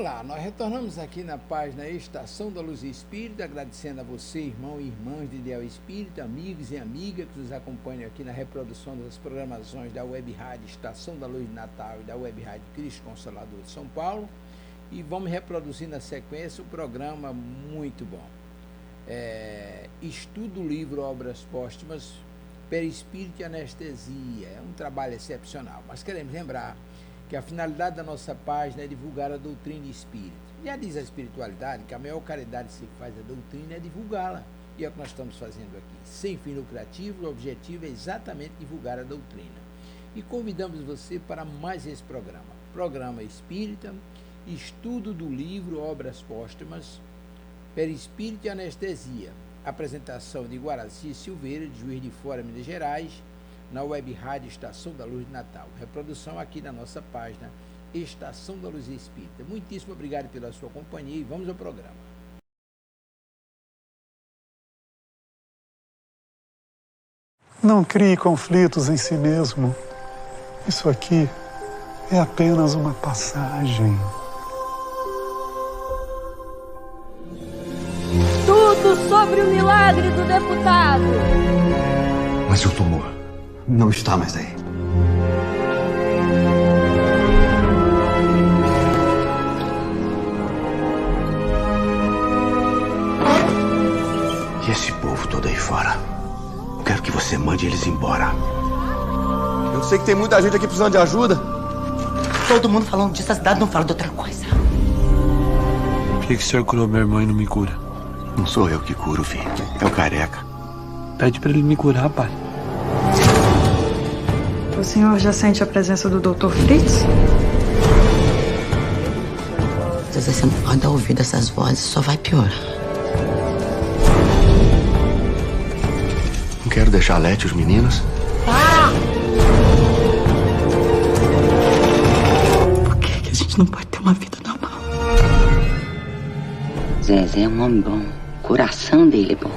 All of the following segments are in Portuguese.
Olá, nós retornamos aqui na página Estação da Luz Espírita, agradecendo a você, irmão e irmãs de Ideal Espírita, amigos e amigas que nos acompanham aqui na reprodução das programações da Web Rádio Estação da Luz de Natal e da Web Rádio Cristo Consolador de São Paulo. E vamos reproduzir na sequência um programa muito bom. Estudo o livro Obras Póstumas, Perispírito e Anestesia. É um trabalho excepcional, mas queremos lembrar que a finalidade da nossa página é divulgar a doutrina espírita. Já diz a espiritualidade que a maior caridade que se faz à doutrina é divulgá-la. E é o que nós estamos fazendo aqui. Sem fim lucrativo, o objetivo é exatamente divulgar a doutrina. E convidamos você para mais esse programa. Programa Espírita, estudo do livro Obras Póstumas, Perispírito e Anestesia. Apresentação de Guaraci Silveira, de Juiz de Fora, Minas Gerais, na Web Rádio Estação da Luz de Natal. Reprodução aqui na nossa página Estação da Luz Espírita. Muitíssimo obrigado pela sua companhia e vamos ao programa. Não crie conflitos em si mesmo. Isso aqui é apenas uma passagem. Tudo sobre o milagre do deputado. Mas o tumor não está mais aí. E esse povo todo aí fora? Quero que você mande eles embora. Eu sei que tem muita gente aqui precisando de ajuda. Todo mundo falando disso, a cidade não fala de outra coisa. Por que o senhor curou meu irmão e não me cura? Não sou eu que curo, filho. É o careca. Pede pra ele me curar, pai. O senhor já sente a presença do Dr. Fritz? Você não pode dar ouvido a essas vozes, só vai piorar. Não quero deixar a Lete e os meninos. Por que a gente não pode ter uma vida normal? Zezé é um homem bom. O coração dele é bom.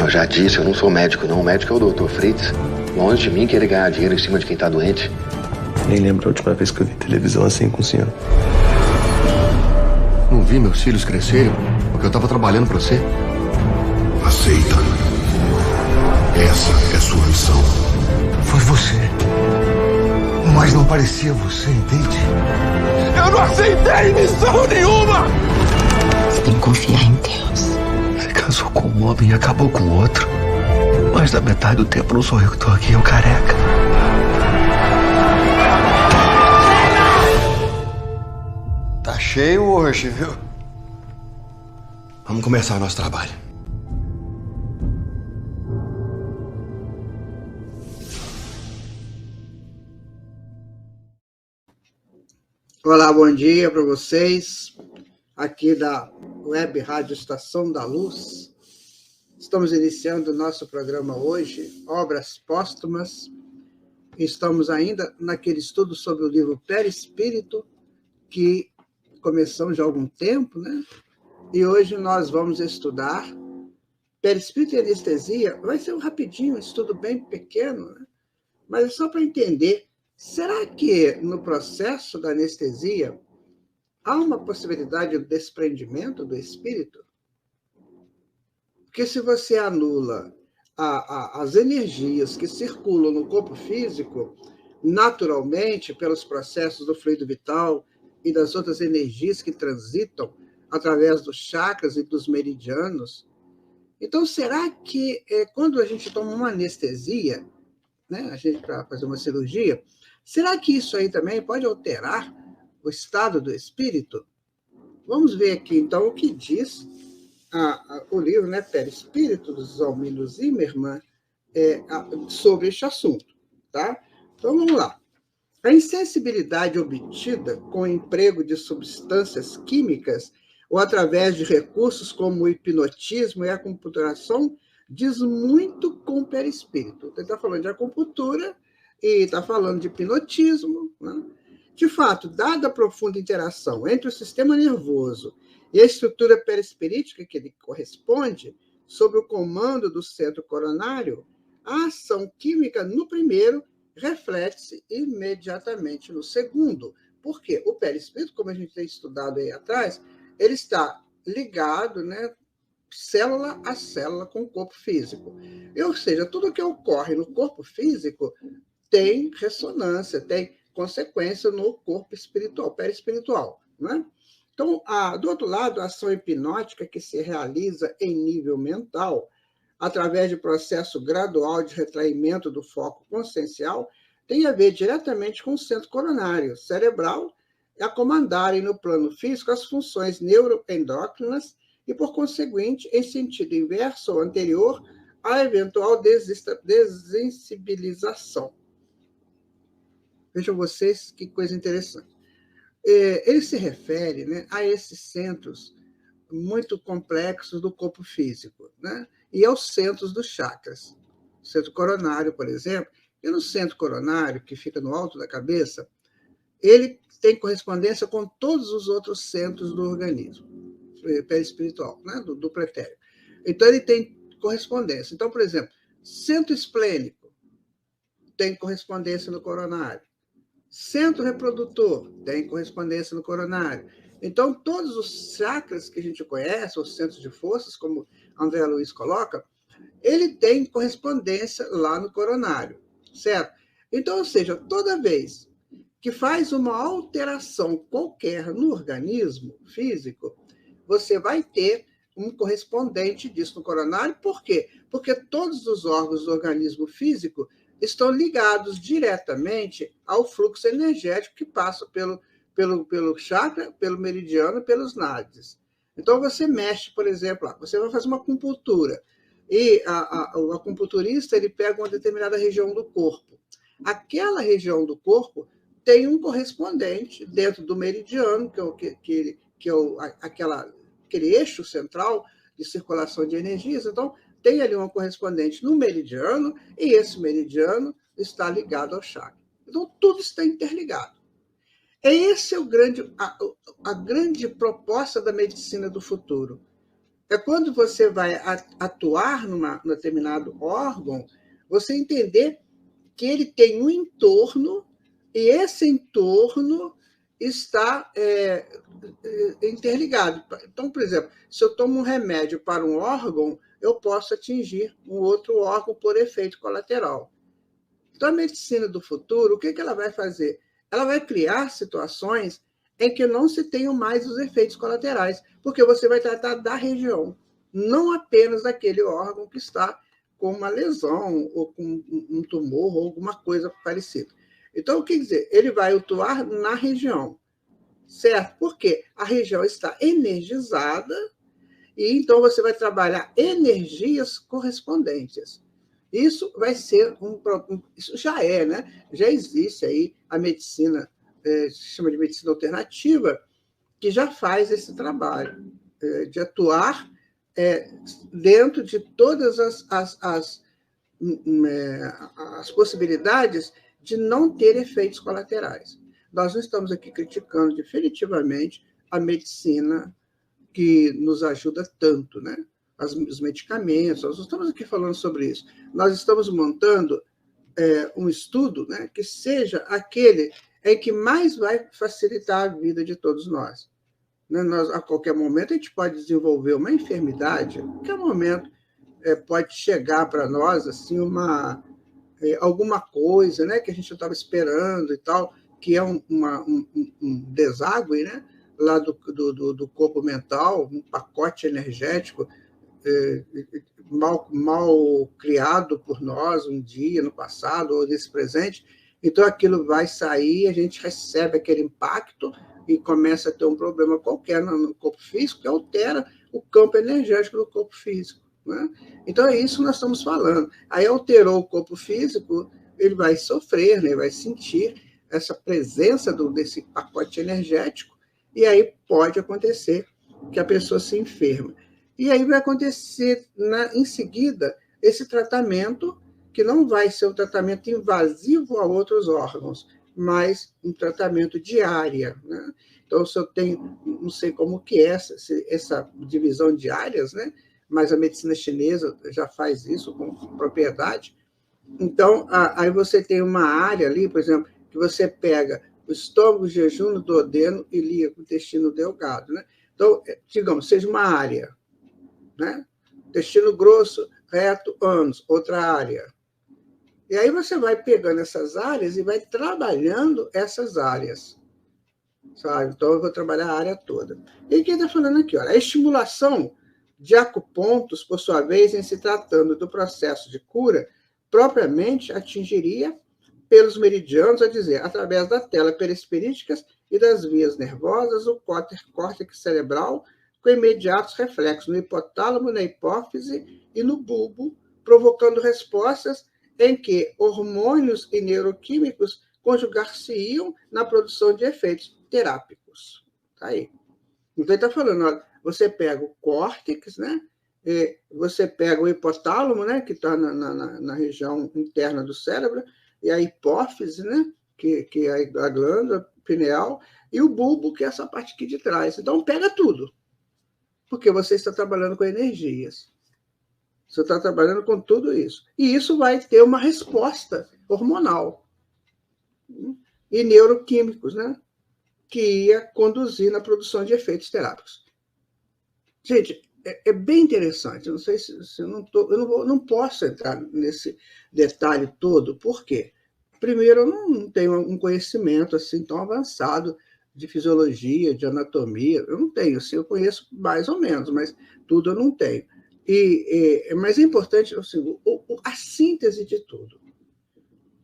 Eu já disse, eu não sou médico, não. O médico é o Dr. Fritz. Longe de mim querer ganhar dinheiro em cima de quem tá doente. Nem lembro a última vez que eu vi televisão assim com o senhor. Não vi meus filhos crescerem porque eu tava trabalhando pra você. Aceita. Essa é sua missão. Foi você. Mas não parecia você, entende? Eu não aceitei missão nenhuma! Você tem que confiar em Deus. Você casou com um homem e acabou com o outro. Mais da metade do tempo não sou eu que tô aqui, é o careca. Tá cheio hoje, viu? Vamos começar o nosso trabalho. Olá, bom dia para vocês, aqui da Web Rádio Estação da Luz. Estamos iniciando o nosso programa hoje, Obras Póstumas. Estamos ainda naquele estudo sobre o livro Perispírito, que começamos já há algum tempo, né? E hoje nós vamos estudar Perispírito e Anestesia. Vai ser um rapidinho, um estudo bem pequeno, né? Mas é só para entender. Será que no processo da anestesia há uma possibilidade de desprendimento do espírito? Porque se você anula as energias que circulam no corpo físico, naturalmente, pelos processos do fluido vital e das outras energias que transitam através dos chakras e dos meridianos, então será que quando a gente toma uma anestesia, né, a gente para fazer uma cirurgia, será que isso aí também pode alterar o estado do espírito? Vamos ver aqui, então, o que diz o livro, né, Perispírito, do Zalmilo Zimmermann, sobre este assunto, tá? Então, vamos lá. A insensibilidade obtida com o emprego de substâncias químicas ou através de recursos como o hipnotismo e a acupuntura diz muito com o perispírito. Ele está falando de acupuntura e está falando de hipnotismo, né? De fato, dada a profunda interação entre o sistema nervoso e a estrutura perispirítica que ele corresponde, sob o comando do centro coronário, a ação química no primeiro reflete-se imediatamente no segundo, Por quê? O perispírito, como a gente tem estudado aí atrás, ele está ligado, né, célula a célula com o corpo físico. Ou seja, tudo que ocorre no corpo físico tem ressonância, tem consequência no corpo espiritual, perispiritual, né? Então, do outro lado, a ação hipnótica que se realiza em nível mental, através de processo gradual de retraimento do foco consciencial, tem a ver diretamente com o centro coronário cerebral, a comandarem no plano físico as funções neuroendócrinas e, por conseguinte, em sentido inverso ou anterior à eventual desensibilização. Vejam vocês que coisa interessante. Ele se refere, né, a esses centros muito complexos do corpo físico, né, e aos centros dos chakras. O centro coronário, por exemplo, e no centro coronário, que fica no alto da cabeça, ele tem correspondência com todos os outros centros do organismo perispiritual, né, do pretéreo. Então, ele tem correspondência. Então, por exemplo, centro esplênico tem correspondência no coronário. Centro reprodutor tem correspondência no coronário. Então, todos os chakras que a gente conhece, os centros de forças, como André Luiz coloca, ele tem correspondência lá no coronário, certo? Então, ou seja, toda vez que faz uma alteração qualquer no organismo físico, você vai ter um correspondente disso no coronário. Por quê? Porque todos os órgãos do organismo físico estão ligados diretamente ao fluxo energético que passa pelo chakra, pelo meridiano, pelos nádies. Então, você mexe, por exemplo, você vai fazer uma acupuntura, e o acupunturista ele pega uma determinada região do corpo. Aquela região do corpo tem um correspondente dentro do meridiano, que é aquele eixo central de circulação de energias. Então, tem ali uma correspondente no meridiano, e esse meridiano está ligado ao chakra. Então, tudo está interligado. Esse é a grande proposta da medicina do futuro. É quando você vai atuar num determinado órgão, você entender que ele tem um entorno, e esse entorno está interligado. Então, por exemplo, se eu tomo um remédio para um órgão, eu posso atingir um outro órgão por efeito colateral. Então, a medicina do futuro, o que ela vai fazer? Ela vai criar situações em que não se tenham mais os efeitos colaterais, porque você vai tratar da região, não apenas daquele órgão que está com uma lesão, ou com um tumor, ou alguma coisa parecida. Então, o que dizer? Ele vai atuar na região, certo? Porque a região está energizada, e então você vai trabalhar energias correspondentes. Isso vai ser isso já é, né? Já existe aí a medicina, se chama de medicina alternativa, que já faz esse trabalho de atuar dentro de todas as possibilidades de não ter efeitos colaterais. Nós não estamos aqui criticando definitivamente a medicina que nos ajuda tanto, né? Os medicamentos, nós não estamos aqui falando sobre isso. Nós estamos montando um estudo, né, que seja aquele em que mais vai facilitar a vida de todos nós. A qualquer momento a gente pode desenvolver uma enfermidade, a qualquer momento pode chegar para nós assim, alguma coisa, né, que a gente não estava esperando e tal, que é um deságue, né, lá do corpo mental, um pacote energético mal criado por nós um dia no passado ou nesse presente. Então aquilo vai sair, a gente recebe aquele impacto e começa a ter um problema qualquer no corpo físico que altera o campo energético do corpo físico, né? Então é isso que nós estamos falando. Aí alterou o corpo físico, ele vai sofrer, né? Vai sentir essa presença desse pacote energético, e aí pode acontecer que a pessoa se enferma. E aí vai acontecer, em seguida, esse tratamento, que não vai ser um tratamento invasivo a outros órgãos, mas um tratamento diário, né? Então, se eu tenho, não sei como que é essa divisão de áreas, né? Mas a medicina chinesa já faz isso com propriedade. Então, aí você tem uma área ali, por exemplo, que você pega o estômago, jejum, duodeno, ilíaco, intestino delgado, né? Então, digamos, seja uma área, né? Intestino grosso, reto, ânus, outra área. E aí você vai pegando essas áreas e vai trabalhando essas áreas, sabe? Então, eu vou trabalhar a área toda. E quem está falando aqui? Olha, a estimulação de acupontos, por sua vez, em se tratando do processo de cura, propriamente atingiria pelos meridianos, a dizer, através da tela perispiríticas e das vias nervosas, o córtex cerebral, com imediatos reflexos no hipotálamo, na hipófise e no bulbo, provocando respostas em que hormônios e neuroquímicos conjugar-se-iam na produção de efeitos terápicos. Tá aí. Então, ele está falando, olha, você pega o córtex, né? E você pega o hipotálamo, né? Que está na região interna do cérebro, e a hipófise, né? Que é a glândula pineal, e o bulbo, que é essa parte aqui de trás. Então, pega tudo, porque você está trabalhando com energias. Você está trabalhando com tudo isso. E isso vai ter uma resposta hormonal e neuroquímicos, né? Que ia conduzir na produção de efeitos terápicos. Gente, é bem interessante. Eu não sei se eu não posso entrar nesse detalhe todo. Por quê? Primeiro, eu não tenho um conhecimento assim tão avançado de fisiologia, de anatomia. Eu não tenho. Assim, eu conheço mais ou menos, mas tudo eu não tenho. Mas é importante assim, a síntese de tudo.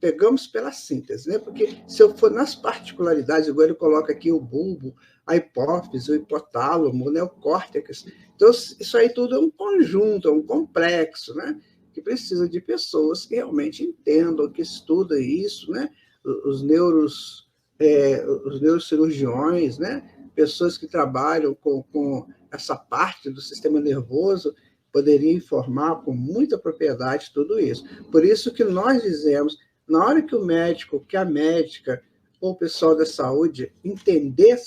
Pegamos pela síntese, né? Porque se eu for nas particularidades, igual ele coloca aqui o bulbo, a hipófise, o hipotálamo, né? O córtex. Então, isso aí tudo é um conjunto, é um complexo, né? Que precisa de pessoas que realmente entendam, que estudam isso, né? Os neurocirurgiões, né? Pessoas que trabalham com essa parte do sistema nervoso poderiam informar com muita propriedade tudo isso. Por isso que nós dizemos, na hora que o médico, que a médica, ou o pessoal da saúde entender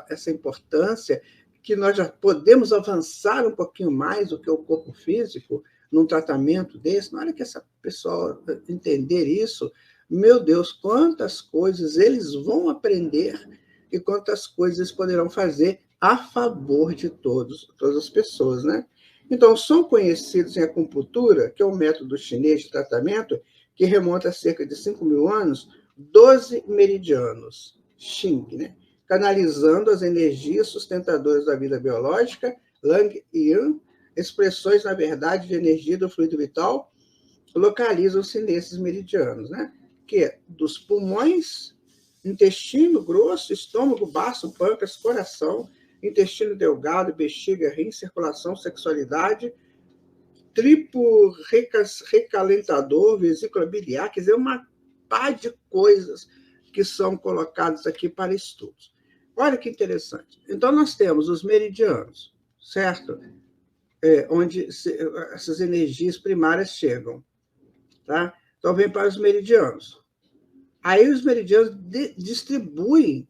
essa importância, que nós já podemos avançar um pouquinho mais do que o corpo físico num tratamento desse, na hora que essa pessoa entender isso, meu Deus, quantas coisas eles vão aprender e quantas coisas eles poderão fazer a favor de todas as pessoas, né? Então, são conhecidos em acupuntura, que é um método chinês de tratamento, que remonta a cerca de 5.000 anos, 12 meridianos, Xing, né? Canalizando as energias sustentadoras da vida biológica, Lang e Yang, expressões, na verdade, de energia do fluido vital, localizam-se nesses meridianos, né? Que é dos pulmões, intestino grosso, estômago, baço, pâncreas, coração, intestino delgado, bexiga, rim, circulação, sexualidade, triplo recalentador, vesícula biliar, quer dizer, uma pá de coisas que são colocadas aqui para estudos. Olha que interessante. Então, nós temos os meridianos, certo? Onde essas energias primárias chegam. Tá? Então, vem para os meridianos. Aí, os meridianos distribuem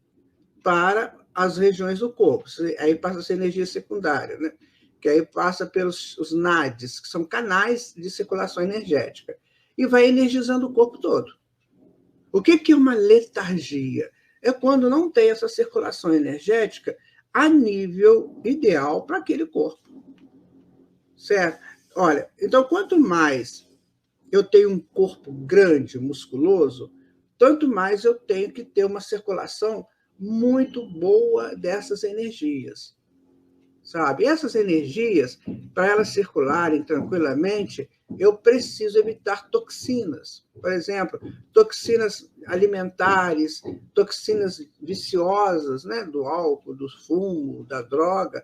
para as regiões do corpo. Aí passa essa energia secundária, né? Que aí passa pelos os NADs, que são canais de circulação energética, e vai energizando o corpo todo. O que é uma letargia? É quando não tem essa circulação energética a nível ideal para aquele corpo. Certo? Olha, então, quanto mais eu tenho um corpo grande, musculoso, tanto mais eu tenho que ter uma circulação muito boa dessas energias. Sabe? E essas energias, para elas circularem tranquilamente, eu preciso evitar toxinas. Por exemplo, toxinas alimentares, toxinas viciosas, né? Do álcool, do fumo, da droga,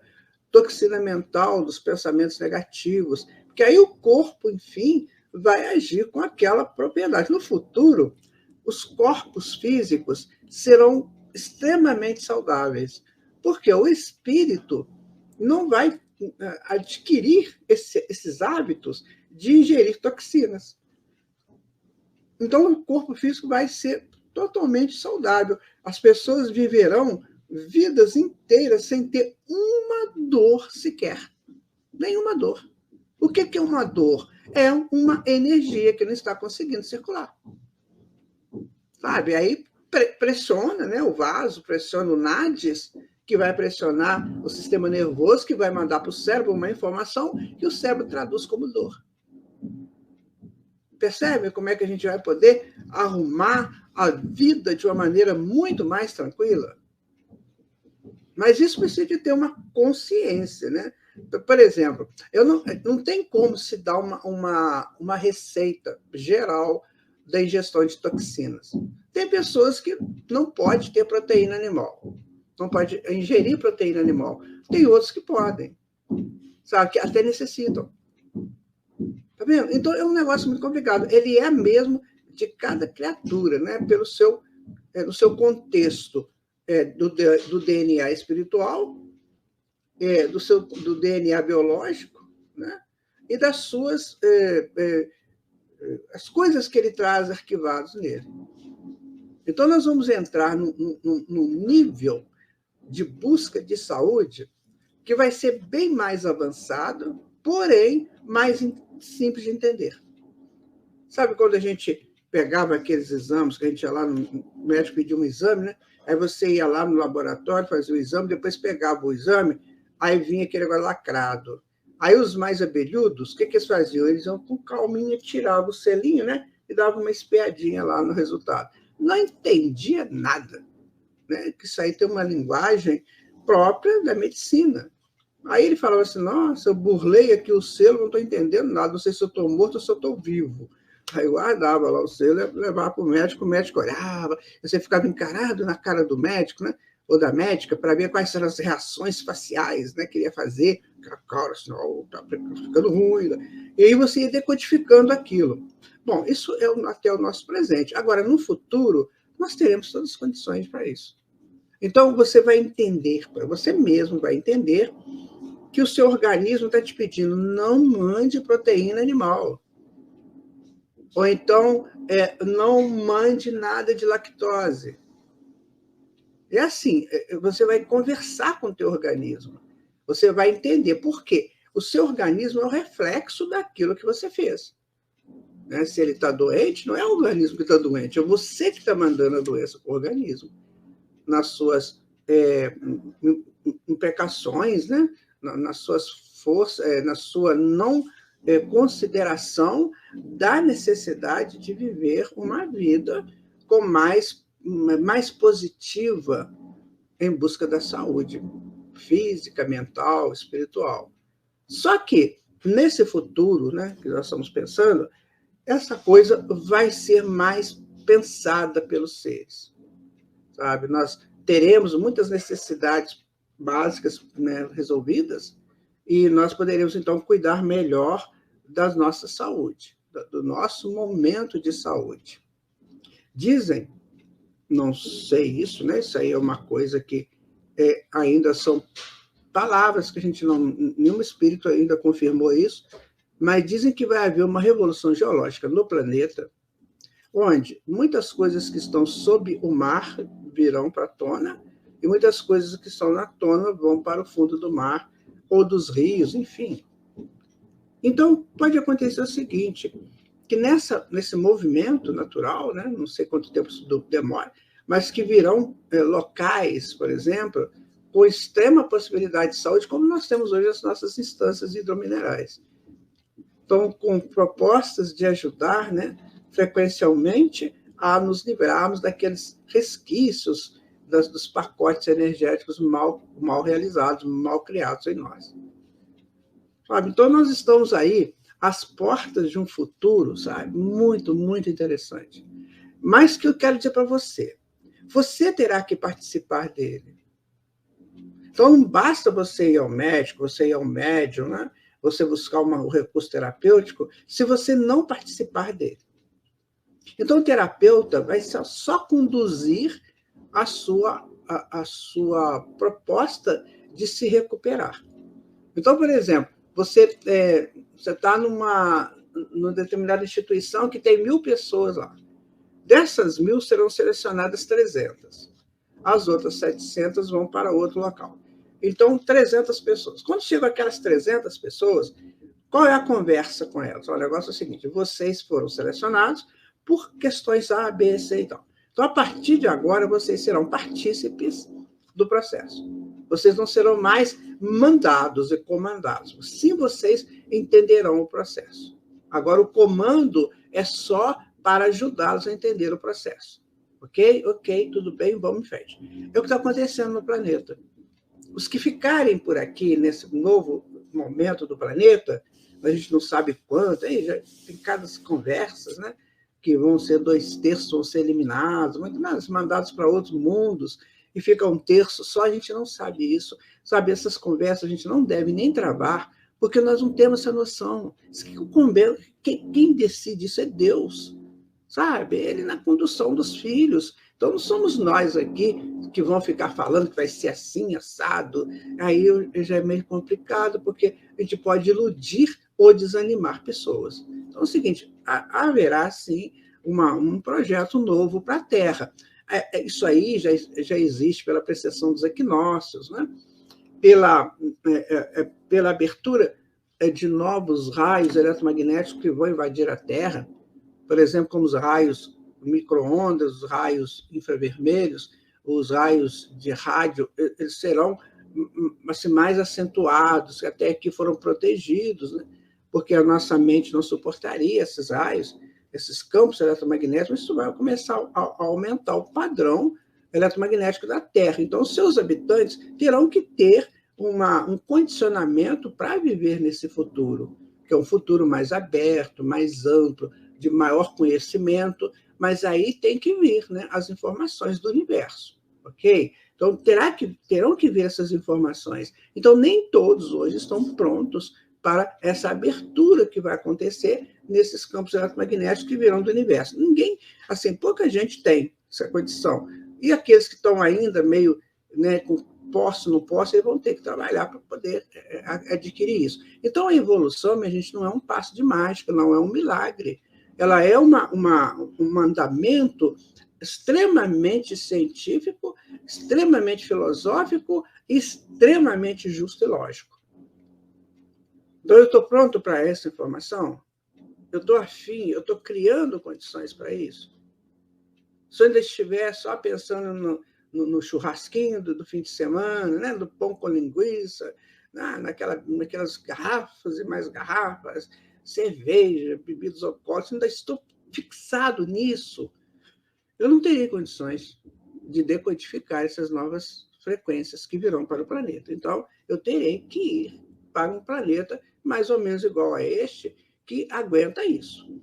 toxina mental, dos pensamentos negativos, porque aí o corpo, enfim, vai agir com aquela propriedade. No futuro, os corpos físicos serão extremamente saudáveis, porque o espírito não vai adquirir esses hábitos de ingerir toxinas. Então, o corpo físico vai ser totalmente saudável. As pessoas viverão vidas inteiras sem ter uma dor sequer. Nenhuma dor. O que é uma dor? É uma energia que não está conseguindo circular. Sabe? Aí pressiona, né, o vaso, pressiona o nádis, que vai pressionar o sistema nervoso, que vai mandar para o cérebro uma informação que o cérebro traduz como dor. Percebe como é que a gente vai poder arrumar a vida de uma maneira muito mais tranquila? Mas isso precisa de ter uma consciência, né? Por exemplo, não tem como se dar uma receita geral da ingestão de toxinas. Tem pessoas que não podem ter proteína animal, não pode ingerir proteína animal. Tem outros que podem, sabe, que até necessitam. Tá vendo? Então, é um negócio muito complicado. Ele é mesmo de cada criatura, né? No seu contexto do DNA espiritual, do DNA biológico, né? E das suas as coisas que ele traz arquivadas nele. Então, nós vamos entrar num nível de busca de saúde que vai ser bem mais avançado, porém mais simples de entender. Sabe quando a gente pegava aqueles exames, que a gente ia lá, o médico pedia um exame, né? Aí você ia lá no laboratório, fazia o exame, depois pegava o exame, aí vinha aquele negócio lacrado. Aí os mais abelhudos, o que eles faziam? Eles iam com calminha, tiravam o selinho, né? E davam uma espiadinha lá no resultado. Não entendia nada, né? Que isso aí tem uma linguagem própria da medicina. Aí ele falava assim, nossa, eu burlei aqui o selo, não estou entendendo nada, não sei se eu estou morto ou se eu estou vivo. Aí eu guardava lá o selo, levava para o médico olhava, você ficava encarado na cara do médico, né? Ou da médica, para ver quais eram as reações faciais, né, que ele ia fazer. Cara, assim, está ficando ruim. Né? E aí você ia decodificando aquilo. Bom, isso é até o nosso presente. Agora, no futuro, nós teremos todas as condições para isso. Então, você vai entender, você mesmo vai entender que o seu organismo está te pedindo, não mande proteína animal. Ou então, não mande nada de lactose. É assim, você vai conversar com o teu organismo. Você vai entender por quê. O seu organismo é o reflexo daquilo que você fez. Né? Se ele está doente, não é o organismo que está doente, é você que está mandando a doença para o organismo. Nas suas imprecações, né? Nas suas forças, na sua não consideração da necessidade de viver uma vida com mais positiva em busca da saúde física, mental, espiritual. Só que, nesse futuro, né, que nós estamos pensando, essa coisa vai ser mais pensada pelos seres. Sabe? Nós teremos muitas necessidades básicas, né, resolvidas, e nós poderemos, então, cuidar melhor da nossa saúde, do nosso momento de saúde. Dizem, não sei isso, né? Isso aí é uma coisa que ainda são palavras que a gente nenhum espírito ainda confirmou isso, mas dizem que vai haver uma revolução geológica no planeta, onde muitas coisas que estão sob o mar virão para a tona, e muitas coisas que estão na tona vão para o fundo do mar, ou dos rios, enfim. Então, pode acontecer o seguinte, que nesse movimento natural, né, não sei quanto tempo isso demora, mas que virão locais, por exemplo, com extrema possibilidade de saúde, como nós temos hoje as nossas instâncias hidrominerais. Então, com propostas de ajudar, né, frequencialmente, a nos livrarmos daqueles resquícios dos pacotes energéticos mal realizados, mal criados em nós. Sabe? Então, nós estamos aí às portas de um futuro, sabe, muito, muito interessante. Mas que eu quero dizer para você, você terá que participar dele. Então, não basta você ir ao médico, você ir ao médium, né? Você buscar um recurso terapêutico, se você não participar dele. Então, o terapeuta vai só conduzir a sua proposta de se recuperar. Então, por exemplo, você está numa determinada instituição que tem 1.000 pessoas lá. Dessas 1.000 serão selecionadas 300. As outras 700 vão para outro local. Então, 300 pessoas. Quando chegam aquelas 300 pessoas, qual é a conversa com elas? O negócio é o seguinte, vocês foram selecionados por questões A, B, C e tal. Então, a partir de agora, vocês serão partícipes do processo. Vocês não serão mais mandados e comandados. Sim, vocês entenderão o processo. Agora, o comando é só para ajudá-los a entender o processo. Ok? Ok, tudo bem, vamos em frente. É o que está acontecendo no planeta. Os que ficarem por aqui, nesse novo momento do planeta, a gente não sabe quanto, aí já tem cada conversas, né? Que vão ser 2/3 vão ser eliminados, mas mandados para outros mundos, e fica 1/3 só, a gente não sabe isso. Sabe, essas conversas a gente não deve nem travar, porque nós não temos essa noção. Quem decide isso é Deus, sabe? Ele na condução dos filhos. Então, não somos nós aqui que vão ficar falando que vai ser assim, assado. Aí já é meio complicado, porque a gente pode iludir ou desanimar pessoas. Então, é o seguinte, haverá, sim, um projeto novo para a Terra. Isso aí já existe pela precessão dos equinócios, né? Pela abertura de novos raios eletromagnéticos que vão invadir a Terra, por exemplo, como os raios micro-ondas, os raios infravermelhos, os raios de rádio, eles serão assim, mais acentuados, até aqui foram protegidos, né? Porque a nossa mente não suportaria esses raios, esses campos eletromagnéticos, isso vai começar a aumentar o padrão eletromagnético da Terra. Então, os seus habitantes terão que ter um condicionamento para viver nesse futuro, que é um futuro mais aberto, mais amplo, de maior conhecimento, mas aí tem que vir, né, as informações do universo, ok? Então, terão que vir essas informações. Então, nem todos hoje estão prontos para essa abertura que vai acontecer nesses campos eletromagnéticos que virão do universo. Ninguém, assim, pouca gente tem essa condição. E aqueles que estão ainda meio, né, com posse, não posse, eles vão ter que trabalhar para poder adquirir isso. Então, a evolução, minha gente, não é um passo de mágica, não é um milagre. Ela é um mandamento extremamente científico, extremamente filosófico, extremamente justo e lógico. Então, eu estou pronto para essa informação? Eu estou afim, eu estou criando condições para isso? Se eu ainda estiver só pensando no churrasquinho do fim de semana, né, do pão com linguiça, naquelas garrafas e mais garrafas, cerveja, bebidas alcoólicas, ainda estou fixado nisso, eu não terei condições de decodificar essas novas frequências que virão para o planeta. Então, eu terei que ir para um planeta mais ou menos igual a este, que aguenta isso,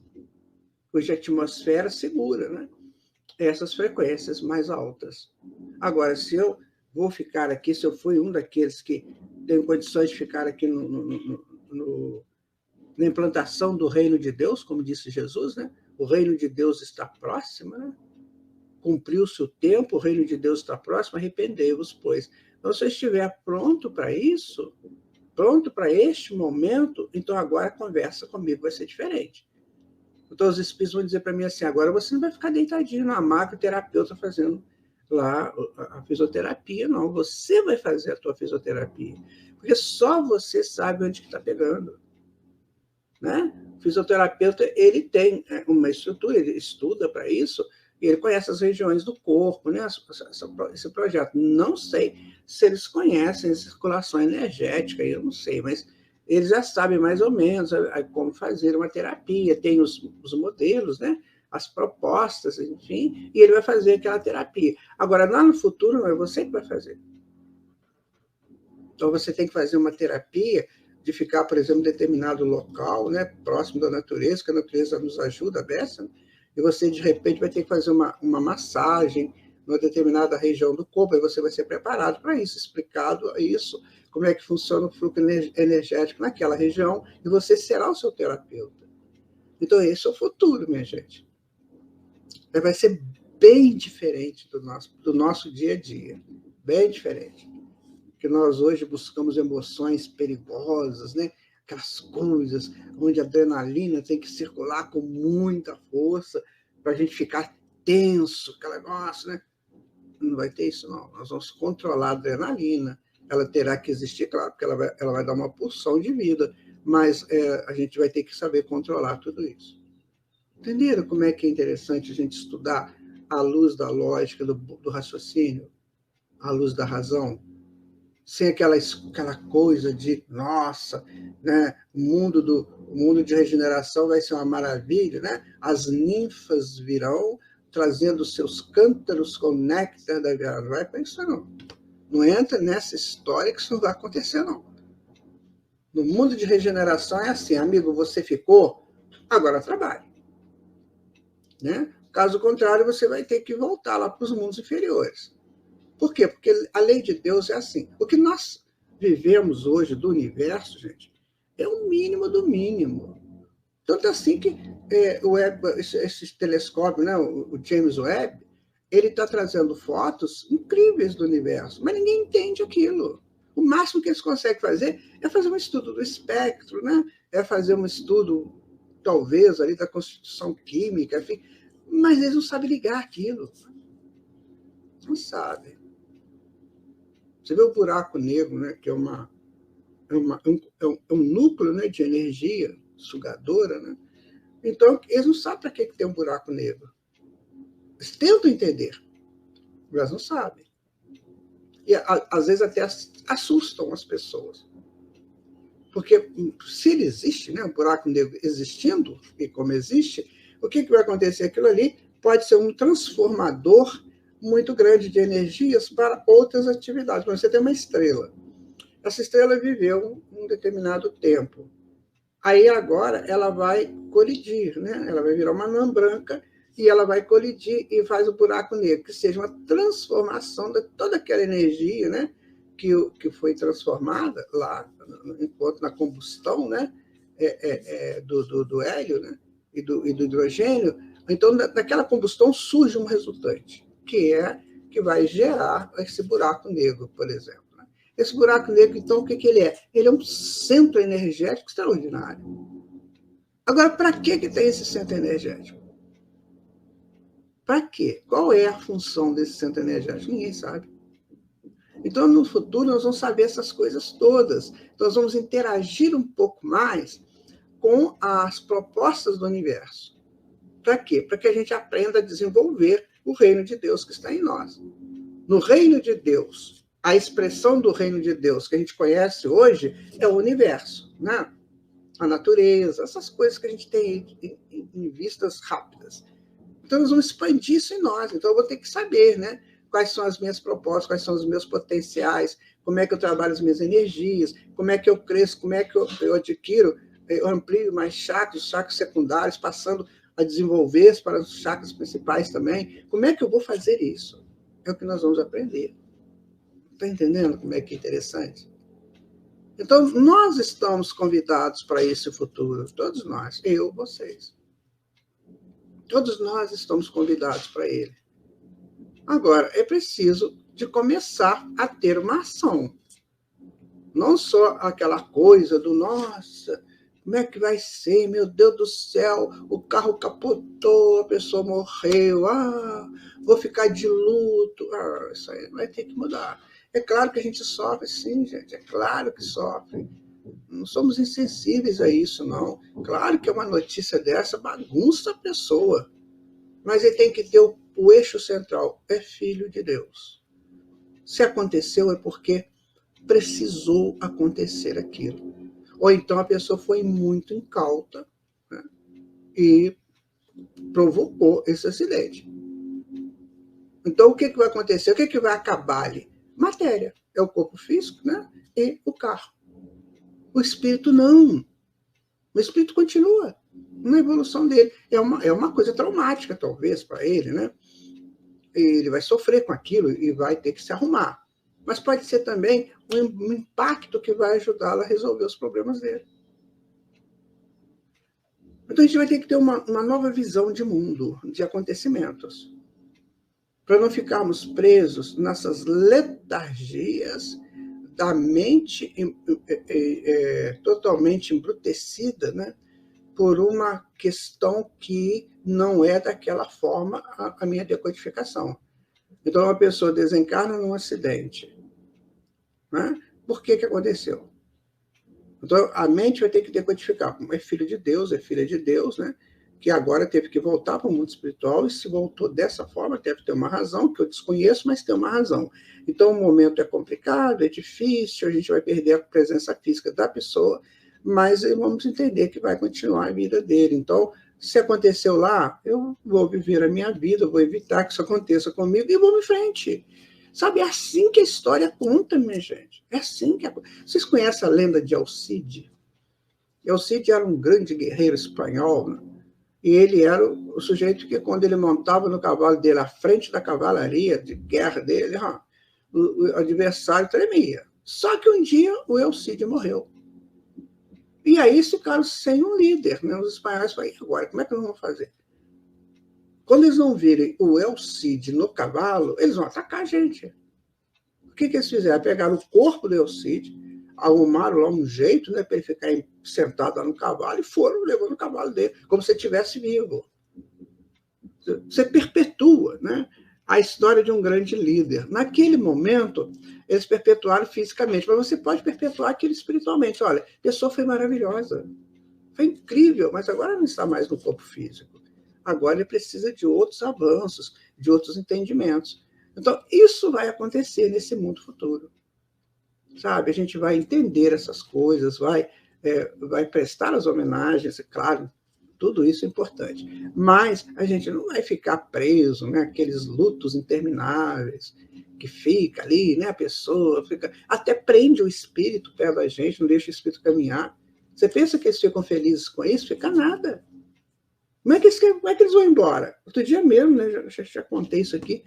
cuja atmosfera segura, né, essas frequências mais altas. Agora, se eu vou ficar aqui, se eu fui um daqueles que tem condições de ficar aqui na implantação do reino de Deus, como disse Jesus, né? O reino de Deus está próximo, né? Cumpriu-se o tempo, o reino de Deus está próximo, arrependei-vos, pois. Então, se eu estiver pronto para isso, pronto para este momento, então agora a conversa comigo vai ser diferente. Então, os espíritos vão dizer para mim assim, agora você não vai ficar deitadinho na maca, o terapeuta fazendo lá a fisioterapia, não. Você vai fazer a tua fisioterapia, porque só você sabe onde que está pegando, né? O fisioterapeuta, ele tem uma estrutura, ele estuda para isso, e ele conhece as regiões do corpo, né? Esse projeto. Não sei se eles conhecem a circulação energética, eu não sei, mas eles já sabem mais ou menos como fazer uma terapia, tem os modelos, né? As propostas, enfim, e ele vai fazer aquela terapia. Agora, lá no futuro, não é você que vai fazer. Então, você tem que fazer uma terapia de ficar, por exemplo, em determinado local, né, próximo da natureza, que a natureza nos ajuda a dessa, né? E você, de repente, vai ter que fazer uma massagem numa determinada região do corpo, e você vai ser preparado para isso, explicado isso, como é que funciona o fluxo energético naquela região, e você será o seu terapeuta. Então, esse é o futuro, minha gente. Vai ser bem diferente do nosso dia a dia, bem diferente. Porque nós hoje buscamos emoções perigosas, né? Aquelas coisas onde a adrenalina tem que circular com muita força para a gente ficar tenso, aquele negócio, né? Não vai ter isso, não. Nós vamos controlar a adrenalina. Ela terá que existir, claro, porque ela vai dar uma pulsão de vida, mas a gente vai ter que saber controlar tudo isso. Entenderam como é que é interessante a gente estudar à luz da lógica, do raciocínio, à luz da razão, sem aquela coisa de, nossa, né, o mundo de regeneração vai ser uma maravilha, né? As ninfas virão trazendo seus cântaros com néctar da vida. Não vai pensar, não. Não entra nessa história que isso não vai acontecer, não. No mundo de regeneração é assim, amigo, você ficou, agora trabalhe. Né? Caso contrário, você vai ter que voltar lá para os mundos inferiores. Por quê? Porque a lei de Deus é assim. O que nós vivemos hoje do universo, gente, é o mínimo do mínimo. Tanto assim que esse telescópio, né, o James Webb, ele está trazendo fotos incríveis do universo, mas ninguém entende aquilo. O máximo que eles conseguem fazer é fazer um estudo do espectro, né? É fazer um estudo, talvez, ali da constituição química, enfim, mas eles não sabem ligar aquilo. Não sabem. Você vê o buraco negro, né, que é um núcleo, né, de energia sugadora, né? Então, eles não sabem para que tem um buraco negro. Eles tentam entender, mas não sabem. E, às vezes, até assustam as pessoas. Porque, se ele existe, né, um buraco negro existindo, e como existe, o que vai acontecer? Aquilo ali pode ser um transformador muito grande de energias para outras atividades. Mas você tem uma estrela. Essa estrela viveu um determinado tempo. Aí, agora, ela vai colidir, né? Ela vai virar uma anã branca e ela vai colidir e faz o buraco negro, que seja uma transformação de toda aquela energia, né? Que foi transformada lá, enquanto na combustão, né? Do hélio, né? e do hidrogênio. Então, naquela combustão surge um resultante, que vai gerar esse buraco negro, por exemplo. Esse buraco negro, então, o que ele é? Ele é um centro energético extraordinário. Agora, para que tem esse centro energético? Para quê? Qual é a função desse centro energético? Ninguém sabe. Então, no futuro, nós vamos saber essas coisas todas. Nós vamos interagir um pouco mais com as propostas do universo. Para quê? Para que a gente aprenda a desenvolver o reino de Deus que está em nós. No reino de Deus, a expressão do reino de Deus que a gente conhece hoje é o universo, né? A natureza, essas coisas que a gente tem em vistas rápidas. Então, nós vamos expandir isso em nós. Então, eu vou ter que saber, né? Quais são as minhas propostas, quais são os meus potenciais, como é que eu trabalho as minhas energias, como é que eu cresço, como é que eu adquiro, eu amplio mais chakras, os chakras secundários, passando a desenvolver para os chakras principais também. Como é que eu vou fazer isso? É o que nós vamos aprender. Está entendendo como é que é interessante? Então, nós estamos convidados para esse futuro, todos nós, eu, vocês. Todos nós estamos convidados para ele. Agora, é preciso de começar a ter uma ação. Não só aquela coisa do, nossa, como é que vai ser? Meu Deus do céu, o carro capotou, a pessoa morreu, vou ficar de luto. Isso aí vai ter que mudar. É claro que a gente sofre, sim, gente, é claro que sofre. Não somos insensíveis a isso, não. Claro que é uma notícia dessa, bagunça a pessoa. Mas ele tem que ter o eixo central, é filho de Deus. Se aconteceu é porque precisou acontecer aquilo. Ou então a pessoa foi muito incauta, né, e provocou esse acidente. Então, o que vai acontecer? O que vai acabar ali? Matéria. É o corpo físico, né, e o carro. O espírito não. O espírito continua na evolução dele. É uma coisa traumática, talvez, para ele, né? Ele vai sofrer com aquilo e vai ter que se arrumar. Mas pode ser também um impacto que vai ajudá-lo a resolver os problemas dele. Então a gente vai ter que ter uma nova visão de mundo, de acontecimentos, para não ficarmos presos nessas letargias da mente totalmente embrutecida, né, por uma questão que não é daquela forma a minha decodificação. Então, uma pessoa desencarna num acidente. Né? Por que aconteceu? Então, a mente vai ter que decodificar. É filho de Deus, é filha de Deus, né? que agora teve que voltar para o mundo espiritual, e se voltou dessa forma, deve ter uma razão, que eu desconheço, mas tem uma razão. Então, o momento é complicado, é difícil, a gente vai perder a presença física da pessoa, mas vamos entender que vai continuar a vida dele. Então, se aconteceu lá, eu vou viver a minha vida, vou evitar que isso aconteça comigo e vou em frente. Sabe, é assim que a história conta, minha gente. É assim que Vocês conhecem a lenda de Alcide? Alcide era um grande guerreiro espanhol, né? E ele era o sujeito que, quando ele montava no cavalo dele, à frente da cavalaria de guerra dele, o adversário tremia. Só que um dia o Alcide morreu. E aí ficaram sem um líder, né? Os espanhóis falaram, e agora, como é que nós vamos fazer? Quando eles não virem o Alcide no cavalo, eles vão atacar a gente. O que eles fizeram? Pegaram o corpo do Alcide, arrumaram lá um jeito, né, para ele ficar sentado lá no cavalo, e foram levando o cavalo dele, como se ele estivesse vivo. Você perpetua, né, a história de um grande líder. Naquele momento, eles perpetuaram fisicamente, mas você pode perpetuar aquilo espiritualmente. Olha, a pessoa foi maravilhosa, foi incrível, mas agora não está mais no corpo físico. Agora ele precisa de outros avanços, de outros entendimentos. Então, isso vai acontecer nesse mundo futuro. Sabe? A gente vai entender essas coisas, vai prestar as homenagens, é claro, tudo isso é importante. Mas a gente não vai ficar preso, né? Aqueles lutos intermináveis, que fica ali, né? A pessoa fica, até prende o espírito perto da gente, não deixa o espírito caminhar. Você pensa que eles ficam felizes com isso? Fica nada. Como é que eles vão embora? Outro dia mesmo, né? Já contei isso aqui,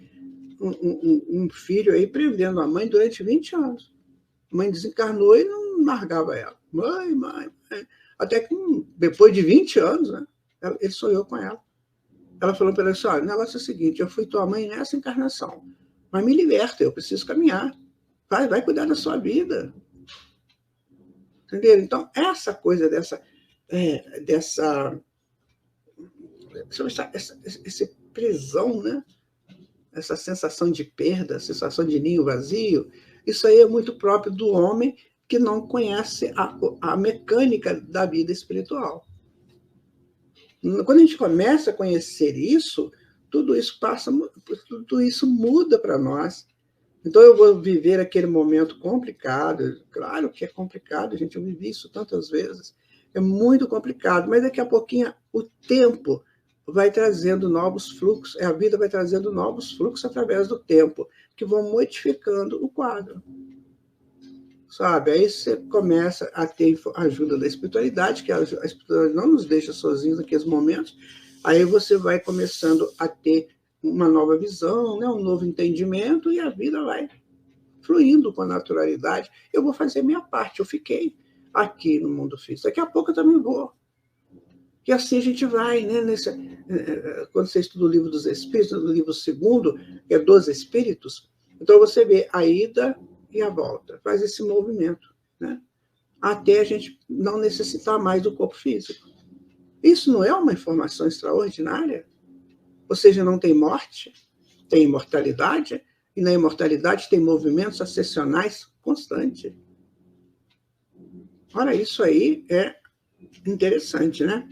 um filho aí prendendo a mãe durante 20 anos. A mãe desencarnou e não largava ela. Mãe. Até que depois de 20 anos, né, ele sonhou com ela. Ela falou para ele assim, olha, o negócio é o seguinte, eu fui tua mãe nessa encarnação, mas me liberta, eu preciso caminhar. Vai cuidar da sua vida. Entendeu? Então, essa coisa dessa prisão, né? Essa sensação de perda, sensação de ninho vazio, isso aí é muito próprio do homem que não conhece a mecânica da vida espiritual. Quando a gente começa a conhecer isso, tudo isso muda para nós. Então eu vou viver aquele momento complicado, claro que é complicado, gente, eu vivi isso tantas vezes, é muito complicado, mas daqui a pouquinho o tempo vai trazendo novos fluxos, a vida vai trazendo novos fluxos através do tempo, que vão modificando o quadro. Sabe? Aí você começa a ter a ajuda da espiritualidade, que a espiritualidade não nos deixa sozinhos naqueles momentos, aí você vai começando a ter uma nova visão, né? Um novo entendimento, e a vida vai fluindo com a naturalidade. Eu vou fazer minha parte, eu fiquei aqui no mundo físico, daqui a pouco eu também vou. E assim a gente vai, né? Quando você estuda o livro dos Espíritos, no livro 2º, que é dos Espíritos, então você vê a ida e a volta, faz esse movimento, né? Até a gente não necessitar mais do corpo físico. Isso não é uma informação extraordinária? Ou seja, não tem morte, tem imortalidade, e na imortalidade tem movimentos ascensionais constantes. Ora, isso aí é interessante, né?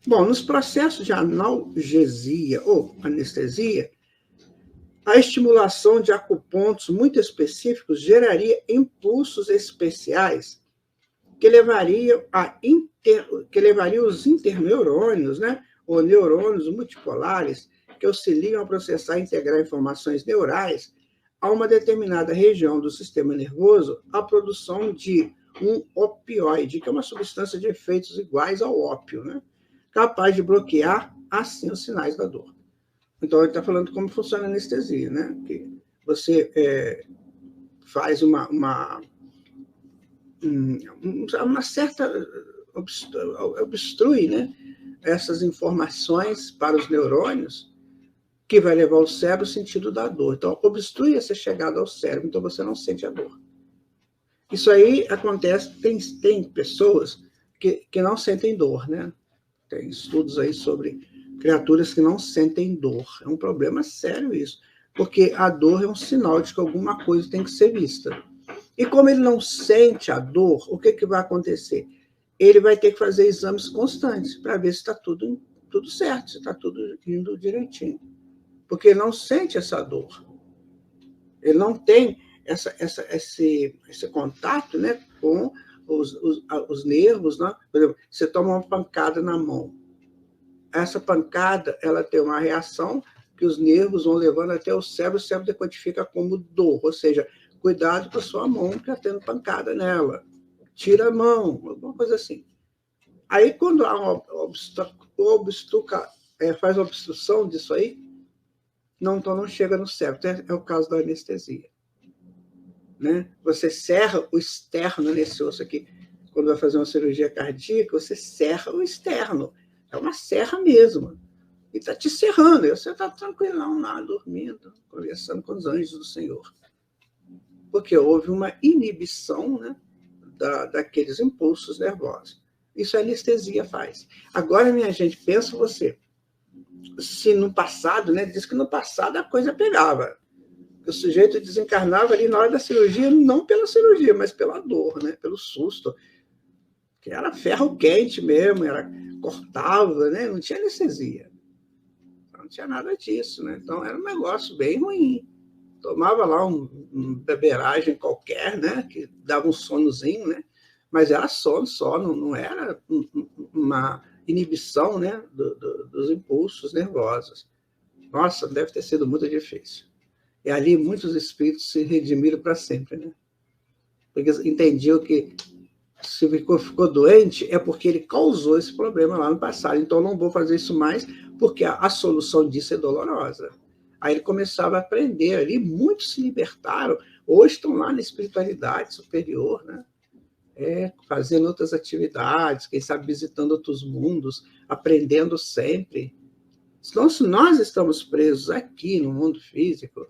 Bom, nos processos de analgesia ou anestesia, a estimulação de acupontos muito específicos geraria impulsos especiais que levariam os interneurônios, né, ou neurônios multipolares, que auxiliam a processar e integrar informações neurais a uma determinada região do sistema nervoso, a produção de um opioide, que é uma substância de efeitos iguais ao ópio, né, capaz de bloquear, assim, os sinais da dor. Então, ele está falando como funciona a anestesia, né? Que você faz uma certa... obstrui, né? Essas informações para os neurônios, que vai levar o cérebro ao sentido da dor. Então, obstrui essa chegada ao cérebro, então você não sente a dor. Isso aí acontece, tem pessoas que não sentem dor, né? Tem estudos aí sobre criaturas que não sentem dor. É um problema sério isso, porque a dor é um sinal de que alguma coisa tem que ser vista. E como ele não sente a dor, o que vai acontecer? Ele vai ter que fazer exames constantes para ver se está tudo tudo certo, está tudo indo direitinho. Porque ele não sente essa dor. Ele não tem esse contato, né, com os nervos. Né? Por exemplo, você toma uma pancada na mão. Essa pancada ela tem uma reação que os nervos vão levando até o cérebro decodifica como dor. Ou seja, cuidado com a sua mão que está tendo pancada nela. Tira a mão, alguma coisa assim. Aí, quando há faz obstrução disso aí, então não chega no cérebro. É o caso da anestesia. Né? Você serra o externo nesse osso aqui. Quando vai fazer uma cirurgia cardíaca, você serra o externo. É uma serra mesmo. E está te serrando. E você está tranquilão lá, dormindo, conversando com os anjos do Senhor. Porque houve uma inibição, né, daqueles impulsos nervosos. Isso a anestesia faz. Agora, minha gente, pensa você. Se no passado, né, diz que no passado a coisa pegava. O sujeito desencarnava ali na hora da cirurgia, não pela cirurgia, mas pela dor, né, pelo susto. Que era ferro quente mesmo, cortava, né, não tinha anestesia. Não tinha nada disso. Né? Então, era um negócio bem ruim. Tomava lá um beberagem qualquer, né, que dava um sonozinho, né, mas era sono só, não era uma inibição, né, dos impulsos nervosos. Nossa, deve ter sido muito difícil. E ali muitos espíritos se redimiram para sempre, né? Porque entendiam que se ficou doente é porque ele causou esse problema lá no passado. Então, não vou fazer isso mais porque a solução disso é dolorosa. Aí ele começava a aprender ali, muitos se libertaram, hoje estão lá na espiritualidade superior, né? Fazendo outras atividades, quem sabe visitando outros mundos, aprendendo sempre. Então, se nós estamos presos aqui no mundo físico,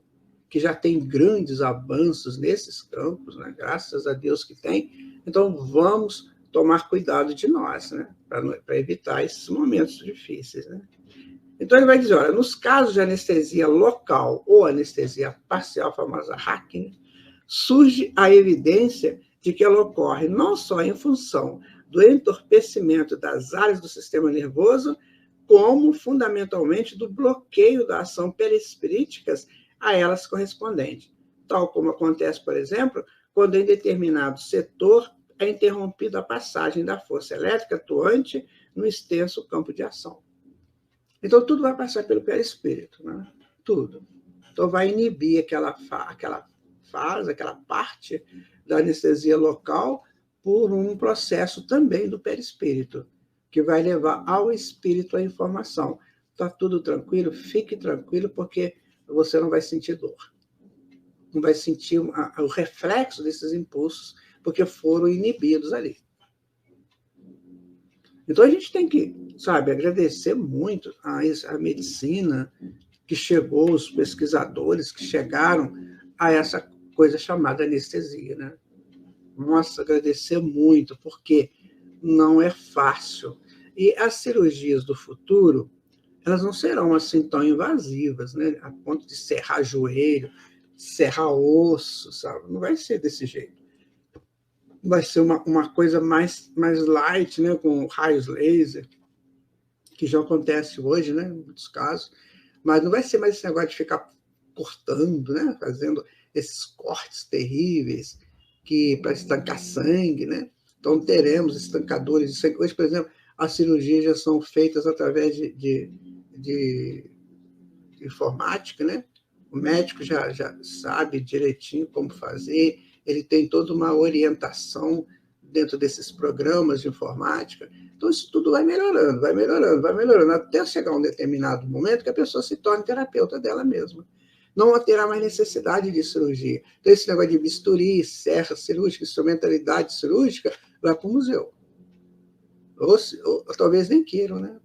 que já tem grandes avanços nesses campos, né? Graças a Deus que tem, então vamos tomar cuidado de nós, né? Para evitar esses momentos difíceis, né? Então, ele vai dizer, olha, nos casos de anestesia local ou anestesia parcial, famosa hacking, surge a evidência de que ela ocorre não só em função do entorpecimento das áreas do sistema nervoso, como, fundamentalmente, do bloqueio da ação perispiríticas a elas correspondente, tal como acontece, por exemplo, quando em determinado setor é interrompida a passagem da força elétrica atuante no extenso campo de ação. Então, tudo vai passar pelo perispírito, né? Tudo. Então, vai inibir aquela fase, aquela parte da anestesia local por um processo também do perispírito, que vai levar ao espírito a informação. Está tudo tranquilo? Fique tranquilo, porque você não vai sentir dor. Não vai sentir o reflexo desses impulsos, porque foram inibidos ali. Então, a gente tem que, agradecer muito a medicina que chegou, os pesquisadores que chegaram a essa coisa chamada anestesia, né? Nossa, agradecer muito, porque não é fácil. E as cirurgias do futuro, elas não serão assim tão invasivas, né? A ponto de serrar joelho, serrar osso, sabe? Não vai ser desse jeito. Vai ser uma coisa mais light, né? Com raios laser, que já acontece hoje, né? Em muitos casos. Mas não vai ser mais esse negócio de ficar cortando, né? Fazendo esses cortes terríveis para estancar sangue, né? Então, teremos estancadores de sangue. Hoje, por exemplo, as cirurgias já são feitas através de informática, né? O médico já sabe direitinho como fazer, ele tem toda uma orientação dentro desses programas de informática. Então, isso tudo vai melhorando, até chegar um determinado momento que a pessoa se torne terapeuta dela mesma. Não terá mais necessidade de cirurgia. Então, esse negócio de bisturi, serra cirúrgica, instrumentalidade cirúrgica, vai para o museu. Ou talvez nem queiram, né?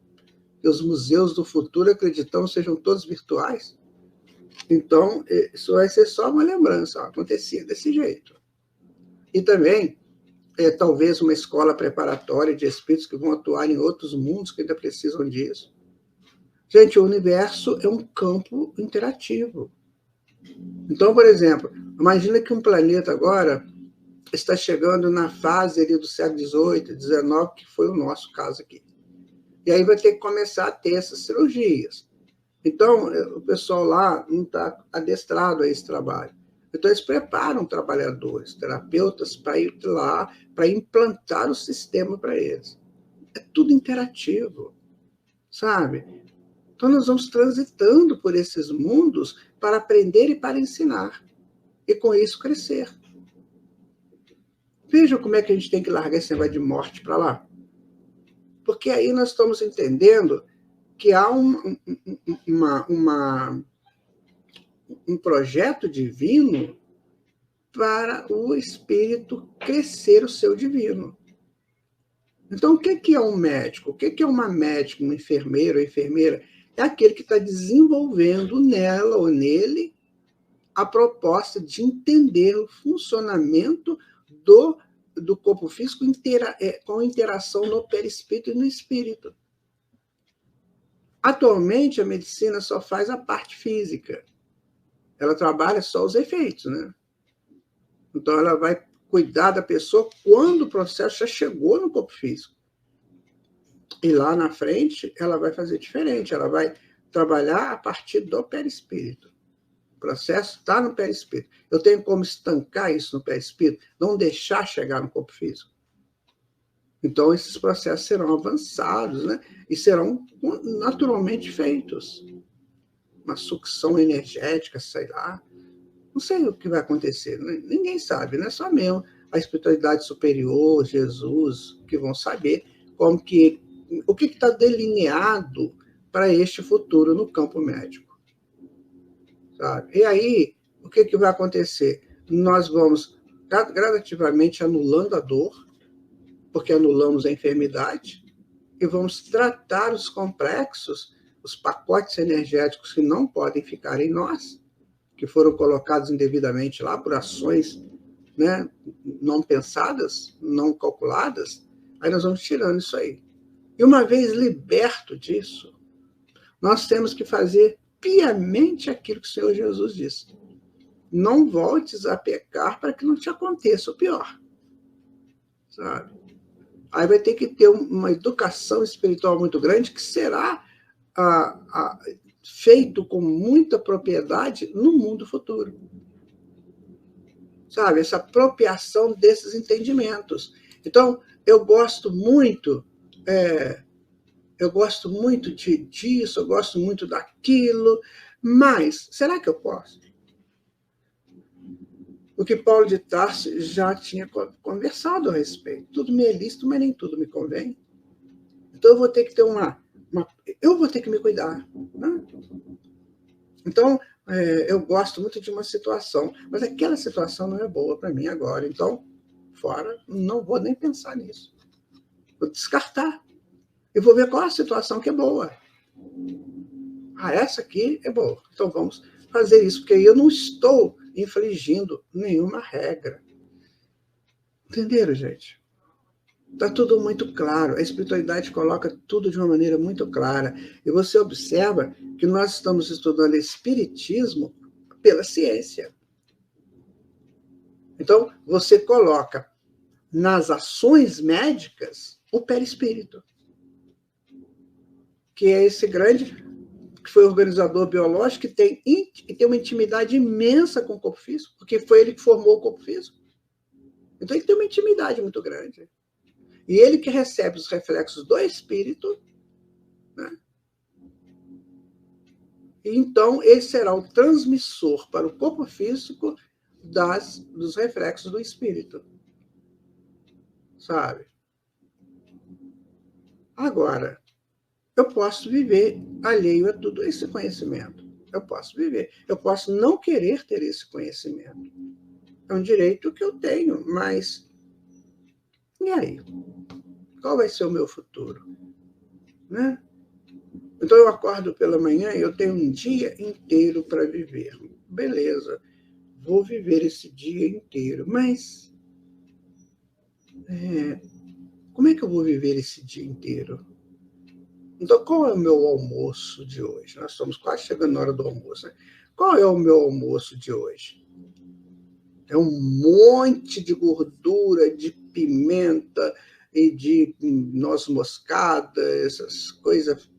Que os museus do futuro, acreditamos, sejam todos virtuais. Então, isso vai ser só uma lembrança. Acontecia desse jeito. E também, talvez uma escola preparatória de espíritos que vão atuar em outros mundos que ainda precisam disso. Gente, o universo é um campo interativo. Então, por exemplo, imagina que um planeta agora está chegando na fase ali do século XVIII, XIX, que foi o nosso caso aqui. E aí vai ter que começar a ter essas cirurgias. Então, o pessoal lá não está adestrado a esse trabalho. Então, eles preparam trabalhadores, terapeutas, para ir lá, para implantar o sistema para eles. É tudo interativo, sabe? Então, nós vamos transitando por esses mundos para aprender e para ensinar. E, com isso, crescer. Vejam como é que a gente tem que largar esse negócio de morte para lá. Porque aí nós estamos entendendo que há um projeto divino para o espírito crescer o seu divino. Então, o que é um médico? O que é uma médica, um enfermeiro ou enfermeira? É aquele que está desenvolvendo nela ou nele a proposta de entender o funcionamento do corpo físico com interação no perispírito e no espírito. Atualmente, a medicina só faz a parte física. Ela trabalha só os efeitos, né? Então, ela vai cuidar da pessoa quando o processo já chegou no corpo físico. E lá na frente, ela vai fazer diferente. Ela vai trabalhar a partir do perispírito. O processo está no perispírito. Eu tenho como estancar isso no perispírito, não deixar chegar no corpo físico. Então, esses processos serão avançados, né? E serão naturalmente feitos. Uma sucção energética, sei lá. Não sei o que vai acontecer. Ninguém sabe, não é só mesmo a espiritualidade superior, Jesus, que vão saber o que está delineado para este futuro no campo médico. Sabe? E aí, o que vai acontecer? Nós vamos gradativamente anulando a dor, porque anulamos a enfermidade, e vamos tratar os complexos, os pacotes energéticos que não podem ficar em nós, que foram colocados indevidamente lá por ações, né, não pensadas, não calculadas, aí nós vamos tirando isso aí. E uma vez liberto disso, nós temos que fazer piamente aquilo que o Senhor Jesus disse. Não voltes a pecar para que não te aconteça o pior. Sabe? Aí vai ter que ter uma educação espiritual muito grande que será feito com muita propriedade no mundo futuro. Sabe? Essa apropriação desses entendimentos. Então, eu gosto muito disso, eu gosto muito daquilo, mas será que eu posso? O que Paulo de Tarso já tinha conversado a respeito. Tudo me é lícito, mas nem tudo me convém. Então eu vou ter que ter eu vou ter que me cuidar. Né? Então, eu gosto muito de uma situação, mas aquela situação não é boa para mim agora. Então, fora, não vou nem pensar nisso. Vou descartar. Eu vou ver qual é a situação que é boa. Essa aqui é boa. Então vamos fazer isso, porque eu não estou infringindo nenhuma regra. Entenderam, gente? Está tudo muito claro. A espiritualidade coloca tudo de uma maneira muito clara. E você observa que nós estamos estudando espiritismo pela ciência. Então, você coloca nas ações médicas o perispírito, que é esse grande, que foi organizador biológico, que tem uma intimidade imensa com o corpo físico, porque foi ele que formou o corpo físico. Então, ele tem uma intimidade muito grande. E ele que recebe os reflexos do espírito, né? E então, ele será o transmissor para o corpo físico dos reflexos do espírito. Sabe? Agora, eu posso viver alheio a tudo esse conhecimento. Eu posso viver. Eu posso não querer ter esse conhecimento. É um direito que eu tenho, mas... E aí? Qual vai ser o meu futuro? Né? Então, eu acordo pela manhã e eu tenho um dia inteiro para viver. Beleza, vou viver esse dia inteiro, mas... como é que eu vou viver esse dia inteiro? Então, qual é o meu almoço de hoje? Nós estamos quase chegando na hora do almoço. Né? Qual é o meu almoço de hoje? É um monte de gordura, de pimenta, e de noz moscada, essas coisas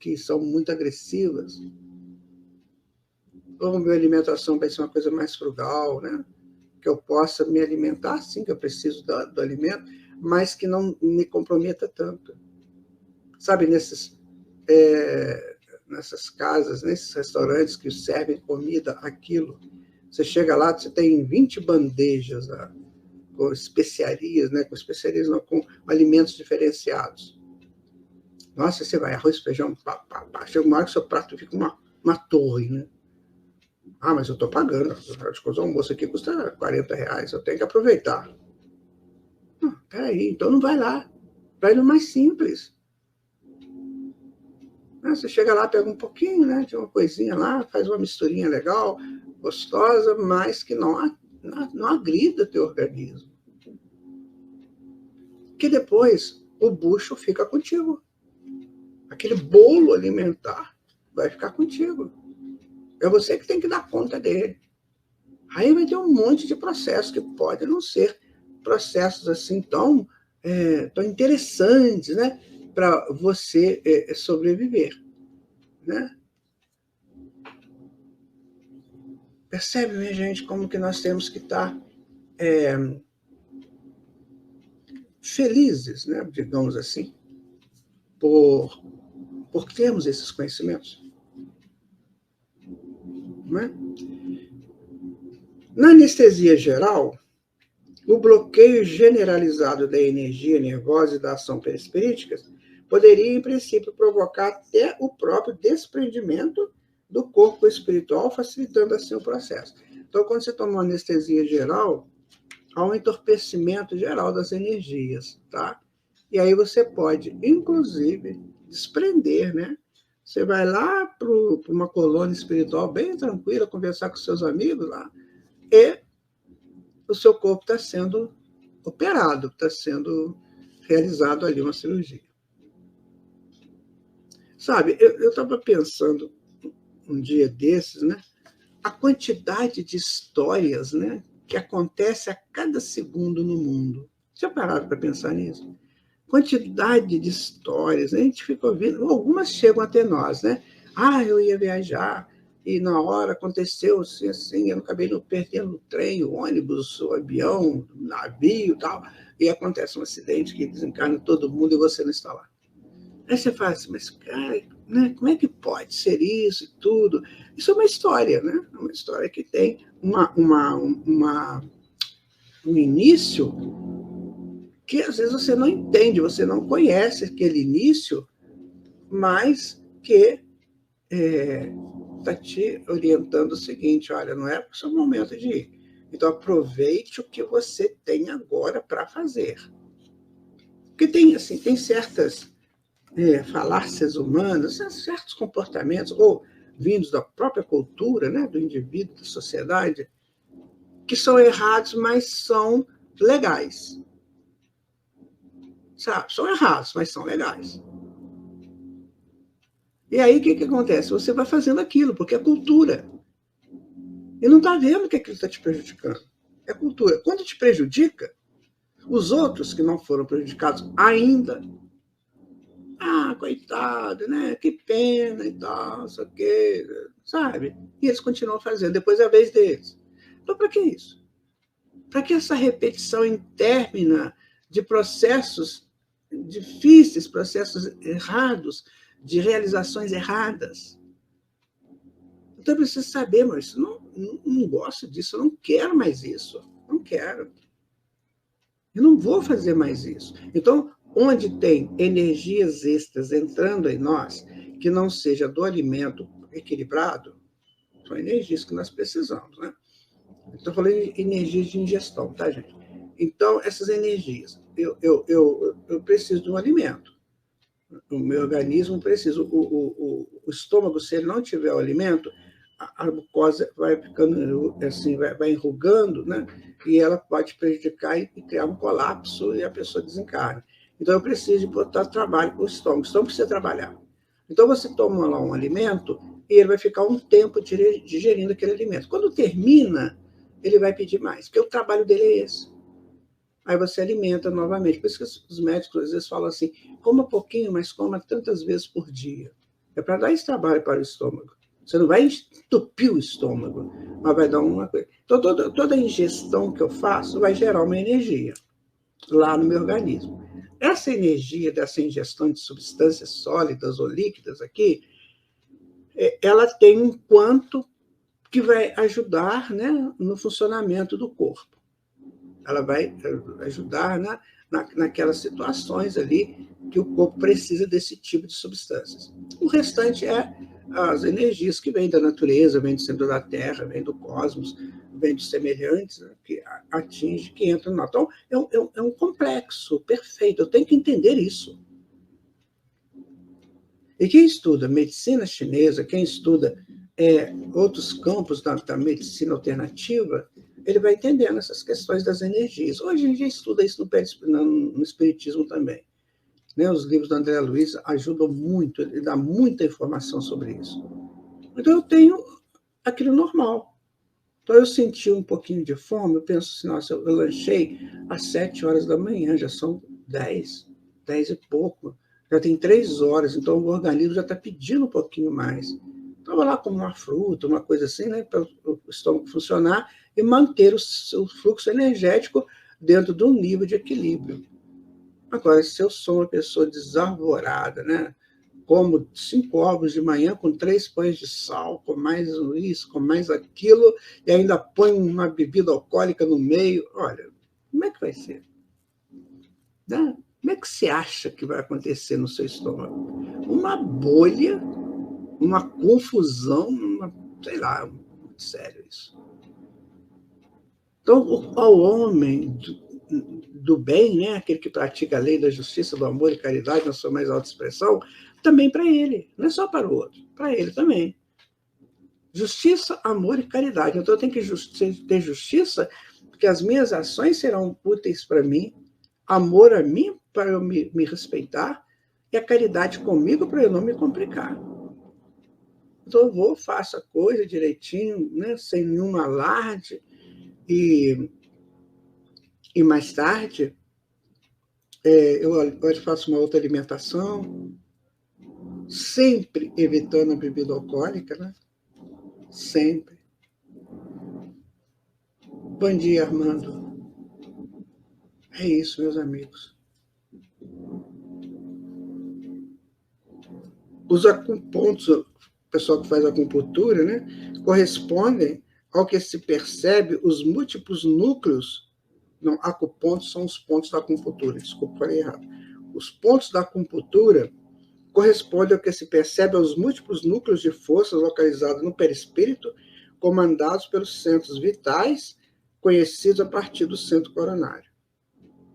que são muito agressivas. Ou minha alimentação vai ser uma coisa mais frugal, né? Que eu possa me alimentar, sim, que eu preciso do alimento, mas que não me comprometa tanto. Sabe, nessas casas, nesses restaurantes que servem comida, aquilo, você chega lá, você tem 20 bandejas com especiarias, né? Com especiarias, não, com alimentos diferenciados. Nossa, você vai, arroz, feijão, chega uma hora que seu prato fica uma torre, né? Ah, mas eu estou pagando, o almoço aqui custa R$40, eu tenho que aproveitar. Peraí, então não vai lá, vai no mais simples. Você chega lá, pega um pouquinho, né, de uma coisinha lá, faz uma misturinha legal, gostosa, mas que não agrida o teu organismo. Que depois o bucho fica contigo. Aquele bolo alimentar vai ficar contigo. É você que tem que dar conta dele. Aí vai ter um monte de processos que podem não ser processos assim tão interessantes, né, para você sobreviver, né? Percebe, minha gente, como que nós temos que estar felizes, né, digamos assim, por termos esses conhecimentos. Né? Na anestesia geral, o bloqueio generalizado da energia nervosa e da ação perispirítica poderia, em princípio, provocar até o próprio desprendimento do corpo espiritual, facilitando assim o processo. Então, quando você toma uma anestesia geral, há um entorpecimento geral das energias, tá? E aí você pode, inclusive, desprender, né? Você vai lá para uma colônia espiritual bem tranquila, conversar com seus amigos lá, e o seu corpo está sendo operado, está sendo realizado ali uma cirurgia. Sabe, eu estava pensando um dia desses, né, a quantidade de histórias, né, que acontece a cada segundo no mundo. Já pararam para pensar nisso? Quantidade de histórias, né? A gente fica ouvindo, algumas chegam até nós, né? Eu ia viajar e na hora aconteceu assim, eu acabei perdendo o trem, o ônibus, o avião, o navio e tal, e acontece um acidente que desencarna todo mundo e você não está lá. Aí você fala assim, mas, cara, né, como é que pode ser isso e tudo? Isso é uma história, né? Uma história que tem um início que às vezes você não entende, você não conhece aquele início, mas que está te orientando o seguinte, olha, não é o seu momento de ir. Então, aproveite o que você tem agora para fazer. Porque tem certas falácias humanas, certos comportamentos, ou vindos da própria cultura, né, do indivíduo, da sociedade, que são errados, mas são legais. Sabe? São errados, mas são legais. E aí, o que acontece? Você vai fazendo aquilo, porque é cultura. E não está vendo que aquilo está te prejudicando. É cultura. Quando te prejudica, os outros que não foram prejudicados ainda, coitado, né? Que pena e tal, isso aqui, sabe? E eles continuam fazendo, depois é a vez deles. Então, para que isso? Para que essa repetição intermina de processos difíceis, processos errados, de realizações erradas? Então, eu preciso saber, mas não gosto disso, eu não quero mais isso, não quero. Eu não vou fazer mais isso. Então, onde tem energias extras entrando em nós, que não seja do alimento equilibrado, são energias que nós precisamos, né? Estou falando de energias de ingestão, tá, gente? Então, essas energias, eu preciso de um alimento. O meu organismo precisa. O estômago, se ele não tiver o alimento, a mucosa vai ficando assim, vai enrugando, né? E ela pode prejudicar e criar um colapso e a pessoa desencarna. Então, eu preciso de botar trabalho com o estômago. O estômago precisa trabalhar. Então, você toma lá um alimento e ele vai ficar um tempo digerindo aquele alimento. Quando termina, ele vai pedir mais, porque o trabalho dele é esse. Aí você alimenta novamente. Por isso que os médicos às vezes falam assim, coma pouquinho, mas coma tantas vezes por dia. É para dar esse trabalho para o estômago. Você não vai entupir o estômago, mas vai dar uma coisa. Então, toda ingestão que eu faço vai gerar uma energia lá no meu organismo. Essa energia dessa ingestão de substâncias sólidas ou líquidas aqui, ela tem um quanto que vai ajudar, né, no funcionamento do corpo. Ela vai ajudar naquelas situações ali que o corpo precisa desse tipo de substâncias. O restante é as energias que vêm da natureza, vêm do centro da Terra, vêm do cosmos, vêm dos semelhantes, né, que atinge, que entra no Então, é um complexo perfeito. Eu tenho que entender isso. E quem estuda medicina chinesa, quem estuda outros campos da medicina alternativa, ele vai entendendo essas questões das energias. Hoje a gente estuda isso no Espiritismo também. Né? Os livros do André Luiz ajudam muito, ele dá muita informação sobre isso. Então eu tenho aquilo normal. Então eu senti um pouquinho de fome, eu penso assim, nossa, eu lanchei às 7 horas da manhã, já são 10 e pouco, já tem 3 horas, então o organismo já está pedindo um pouquinho mais. Então eu vou lá como uma fruta, uma coisa assim, né, para o estômago funcionar e manter o seu fluxo energético dentro de um nível de equilíbrio. Agora, se eu sou uma pessoa desarvorada, né, como 5 ovos de manhã com 3 pães de sal, com mais isso, com mais aquilo, e ainda põe uma bebida alcoólica no meio, olha, como é que vai ser? Né? Como é que você acha que vai acontecer no seu estômago? Uma bolha, uma confusão, sei lá, muito sério isso. Então, ao homem do bem, né, aquele que pratica a lei da justiça, do amor e caridade na sua mais alta expressão, também para ele, não é só para o outro, para ele também. Justiça, amor e caridade. Então eu tenho que ter justiça, porque as minhas ações serão úteis para mim, amor a mim, para eu me respeitar, e a caridade comigo, para eu não me complicar. Então eu faço a coisa direitinho, né, sem nenhum alarde, e mais tarde eu faço uma outra alimentação, sempre evitando a bebida alcoólica, né? Sempre. Bom dia, Armando. É isso, meus amigos. Os acupontos, o pessoal que faz acupuntura, né, correspondem ao que se percebe os múltiplos núcleos. Não, acupontos são os pontos da acupuntura, desculpa, falei errado. Os pontos da acupuntura correspondem ao que se percebe aos múltiplos núcleos de forças localizados no perispírito, comandados pelos centros vitais, conhecidos a partir do centro coronário.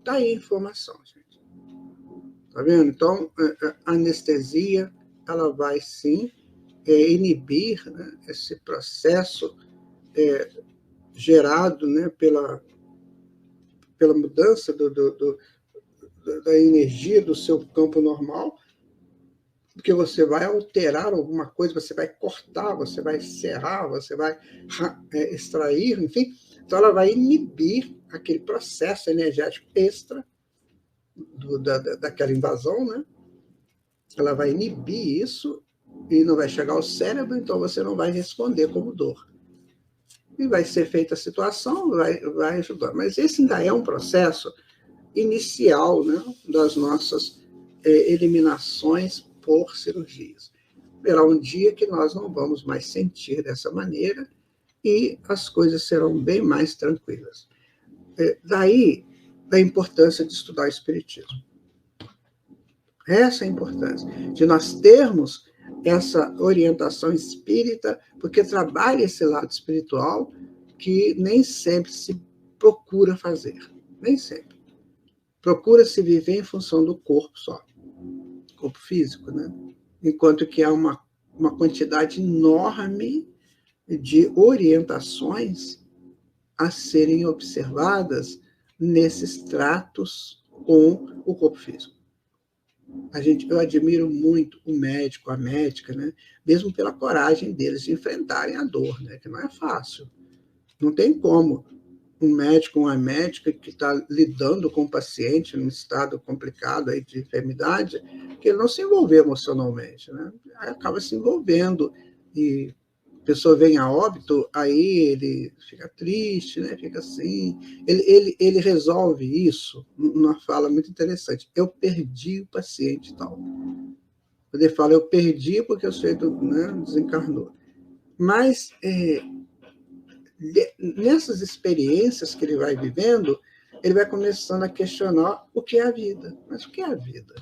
Está aí a informação, gente. Está vendo? Então, a anestesia, ela vai, sim, inibir, né, esse processo gerado, né, pela mudança da energia do seu campo normal, porque você vai alterar alguma coisa, você vai cortar, você vai serrar, você vai extrair, enfim. Então, ela vai inibir aquele processo energético extra daquela invasão, né? Ela vai inibir isso e não vai chegar ao cérebro, então você não vai responder como dor. E vai ser feita a situação, vai ajudar. Mas esse ainda é um processo inicial, né, das nossas eliminações por cirurgias. Haverá um dia que nós não vamos mais sentir dessa maneira e as coisas serão bem mais tranquilas. Daí a importância de estudar o Espiritismo. Essa é a importância de nós termos essa orientação espírita, porque trabalha esse lado espiritual que nem sempre se procura fazer. Nem sempre. Procura-se viver em função do corpo só. Corpo físico, né? Enquanto que há uma quantidade enorme de orientações a serem observadas nesses tratos com o corpo físico. Eu admiro muito o médico, a médica, né? Mesmo pela coragem deles de enfrentarem a dor, né? Que não é fácil. Não tem como um médico, uma médica que está lidando com o paciente num estado complicado aí de enfermidade, que ele não se envolveu emocionalmente, né? Aí acaba se envolvendo e a pessoa vem a óbito, aí ele fica triste, né? Fica assim. Ele resolve isso numa fala muito interessante. Eu perdi o paciente e tal. Ele fala, eu perdi porque o sujeito, né, desencarnou. Mas nessas experiências que ele vai vivendo, ele vai começando a questionar o que é a vida. Mas o que é a vida?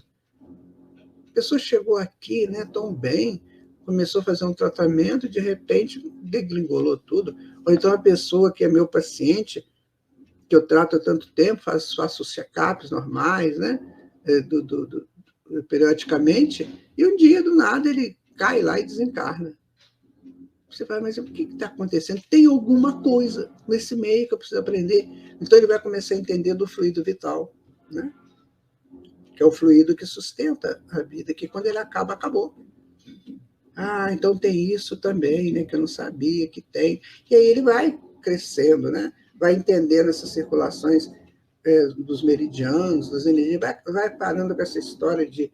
A pessoa chegou aqui, né, tão bem, começou a fazer um tratamento e, de repente, degringolou tudo. Ou então a pessoa que é meu paciente, que eu trato há tanto tempo, faço os check-ups normais, né, periodicamente, e um dia, do nada, ele cai lá e desencarna. Você fala, mas o que está acontecendo? Tem alguma coisa nesse meio que eu preciso aprender. Então ele vai começar a entender do fluido vital, né? Que é o fluido que sustenta a vida, que quando ele acaba, acabou. Ah, então tem isso também, né? Que eu não sabia que tem. E aí ele vai crescendo, né? Vai entendendo essas circulações dos meridianos, das energias, vai parando com essa história de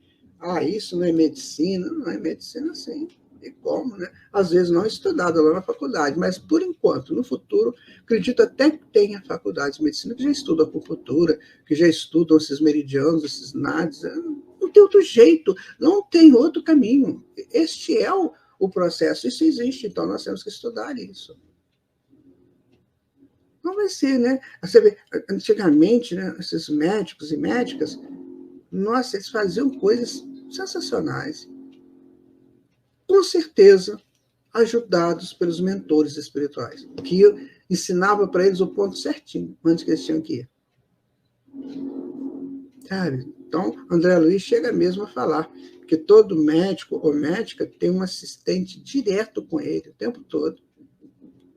isso não é medicina. Não é medicina, sim. E como, né? Às vezes não estudado lá na faculdade, mas por enquanto, no futuro, acredito até que tenha faculdades de medicina que já estudam acupuntura, que já estudam esses meridianos, esses nadis. Não tem outro jeito, não tem outro caminho. Este é o processo, isso existe, então nós temos que estudar isso. Não vai ser, né? Você vê, antigamente, né, esses médicos e médicas, nossa, eles faziam coisas sensacionais. Com certeza, ajudados pelos mentores espirituais, que ensinava para eles o ponto certinho, antes que eles tinham que ir. Sabe? Então, André Luiz chega mesmo a falar que todo médico ou médica tem um assistente direto com ele o tempo todo,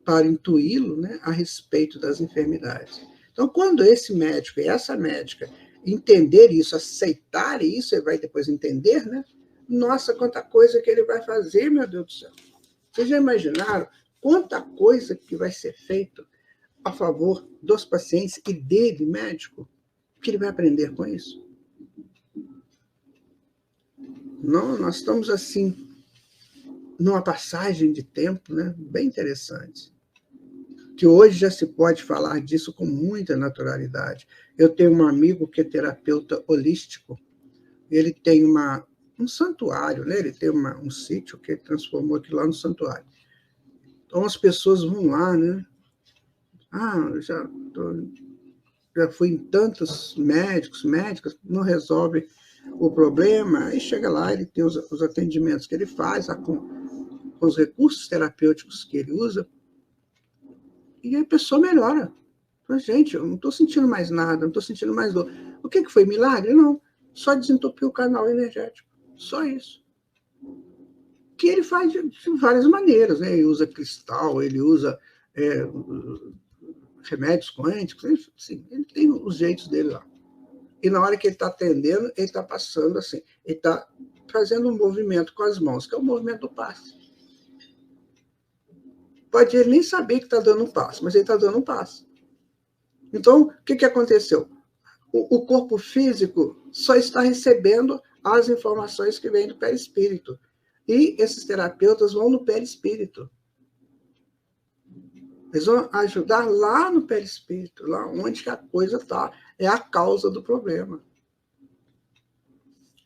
para intuí-lo, né, a respeito das enfermidades. Então, quando esse médico e essa médica entender isso, aceitar isso, ele vai depois entender, né? Nossa, quanta coisa que ele vai fazer, meu Deus do céu. Vocês já imaginaram quanta coisa que vai ser feito a favor dos pacientes e dele, médico, que ele vai aprender com isso? Não, nós estamos, assim, numa passagem de tempo, né, bem interessante, que hoje já se pode falar disso com muita naturalidade. Eu tenho um amigo que é terapeuta holístico, ele tem um santuário, né? Ele tem um sítio que ele transformou aqui lá no santuário. Então as pessoas vão lá, né? Já fui em tantos médicos, médicas, não resolve o problema, aí chega lá, ele tem os atendimentos que ele faz, com os recursos terapêuticos que ele usa, e a pessoa melhora. Fala, gente, eu não estou sentindo mais nada, não estou sentindo mais dor. O que foi? Milagre? Não. Só desentupiu o canal energético. Só isso. Que ele faz de várias maneiras, né? Ele usa cristal, ele usa remédios quânticos, assim, ele tem os jeitos dele lá. E na hora que ele está atendendo, ele está passando assim, ele está fazendo um movimento com as mãos, que é o movimento do passe. Pode ele nem saber que está dando um passe, mas ele está dando um passe. Então, o que aconteceu? O corpo físico só está recebendo as informações que vêm do perispírito. E esses terapeutas vão no perispírito. Eles vão ajudar lá no perispírito, lá onde que a coisa está. É a causa do problema.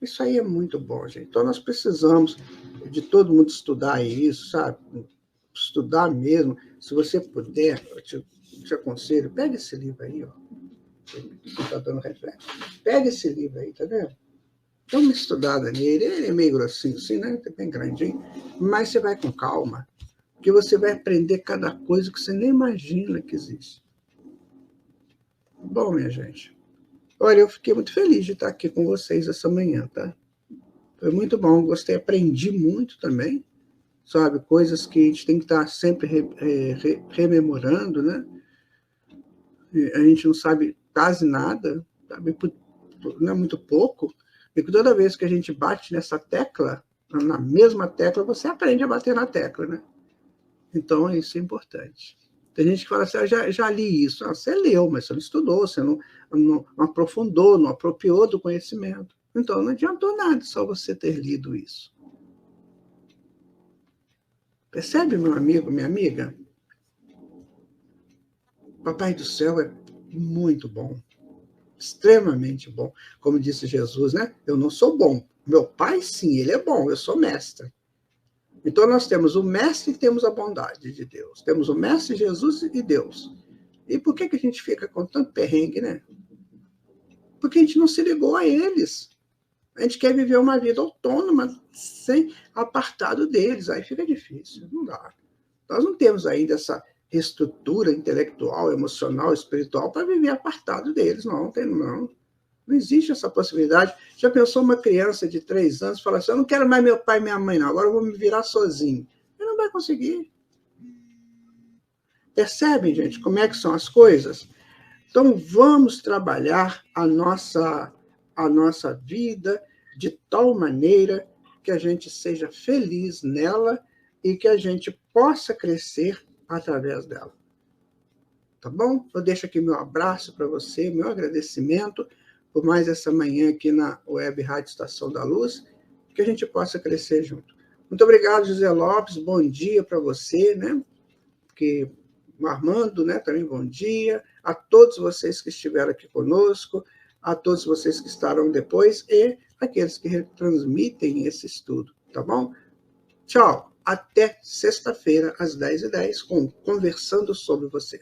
Isso aí é muito bom, gente. Então, nós precisamos de todo mundo estudar isso, sabe? Estudar mesmo. Se você puder, eu te aconselho, pega esse livro aí, ó. Está dando reflexo. Pega esse livro aí, tá vendo? Dá uma estudada nele. Ele é meio grossinho, assim, né? Bem grandinho. Mas você vai com calma, porque você vai aprender cada coisa que você nem imagina que existe. Bom, minha gente, olha, eu fiquei muito feliz de estar aqui com vocês essa manhã, tá? Foi muito bom, gostei, aprendi muito também, sabe? Coisas que a gente tem que estar sempre rememorando, né? A gente não sabe quase nada, sabe? Não é muito pouco, e toda vez que a gente bate nessa tecla, na mesma tecla, você aprende a bater na tecla, né? Então, isso é importante. Tem gente que fala assim, já li isso. Não, você leu, mas você não estudou, você não aprofundou, não apropriou do conhecimento. Então, não adiantou nada só você ter lido isso. Percebe, meu amigo, minha amiga? Papai do céu é muito bom, extremamente bom. Como disse Jesus, né? Eu não sou bom. Meu pai, sim, ele é bom, eu sou mestre. Então, nós temos o mestre e temos a bondade de Deus. Temos o mestre, Jesus e Deus. E por que a gente fica com tanto perrengue, né? Porque a gente não se ligou a eles. A gente quer viver uma vida autônoma, sem apartado deles. Aí fica difícil, não dá. Nós não temos ainda essa estrutura intelectual, emocional, espiritual para viver apartado deles. Não. Não existe essa possibilidade. Já pensou uma criança de 3 anos falar assim, eu não quero mais meu pai e minha mãe, não, agora eu vou me virar sozinho. Ele não vai conseguir. Percebem, gente, como é que são as coisas? Então, vamos trabalhar a nossa vida de tal maneira que a gente seja feliz nela e que a gente possa crescer através dela. Tá bom? Eu deixo aqui meu abraço para você, meu agradecimento por mais essa manhã aqui na Web Rádio Estação da Luz, que a gente possa crescer junto. Muito obrigado, José Lopes, bom dia para você, né? O Armando, né, também bom dia. A todos vocês que estiveram aqui conosco, a todos vocês que estarão depois e aqueles que retransmitem esse estudo, tá bom? Tchau, até sexta-feira, às 10h10, com Conversando sobre Você.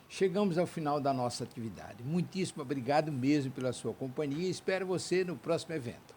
Chegamos ao final da nossa atividade. Muitíssimo obrigado mesmo pela sua companhia e espero você no próximo evento.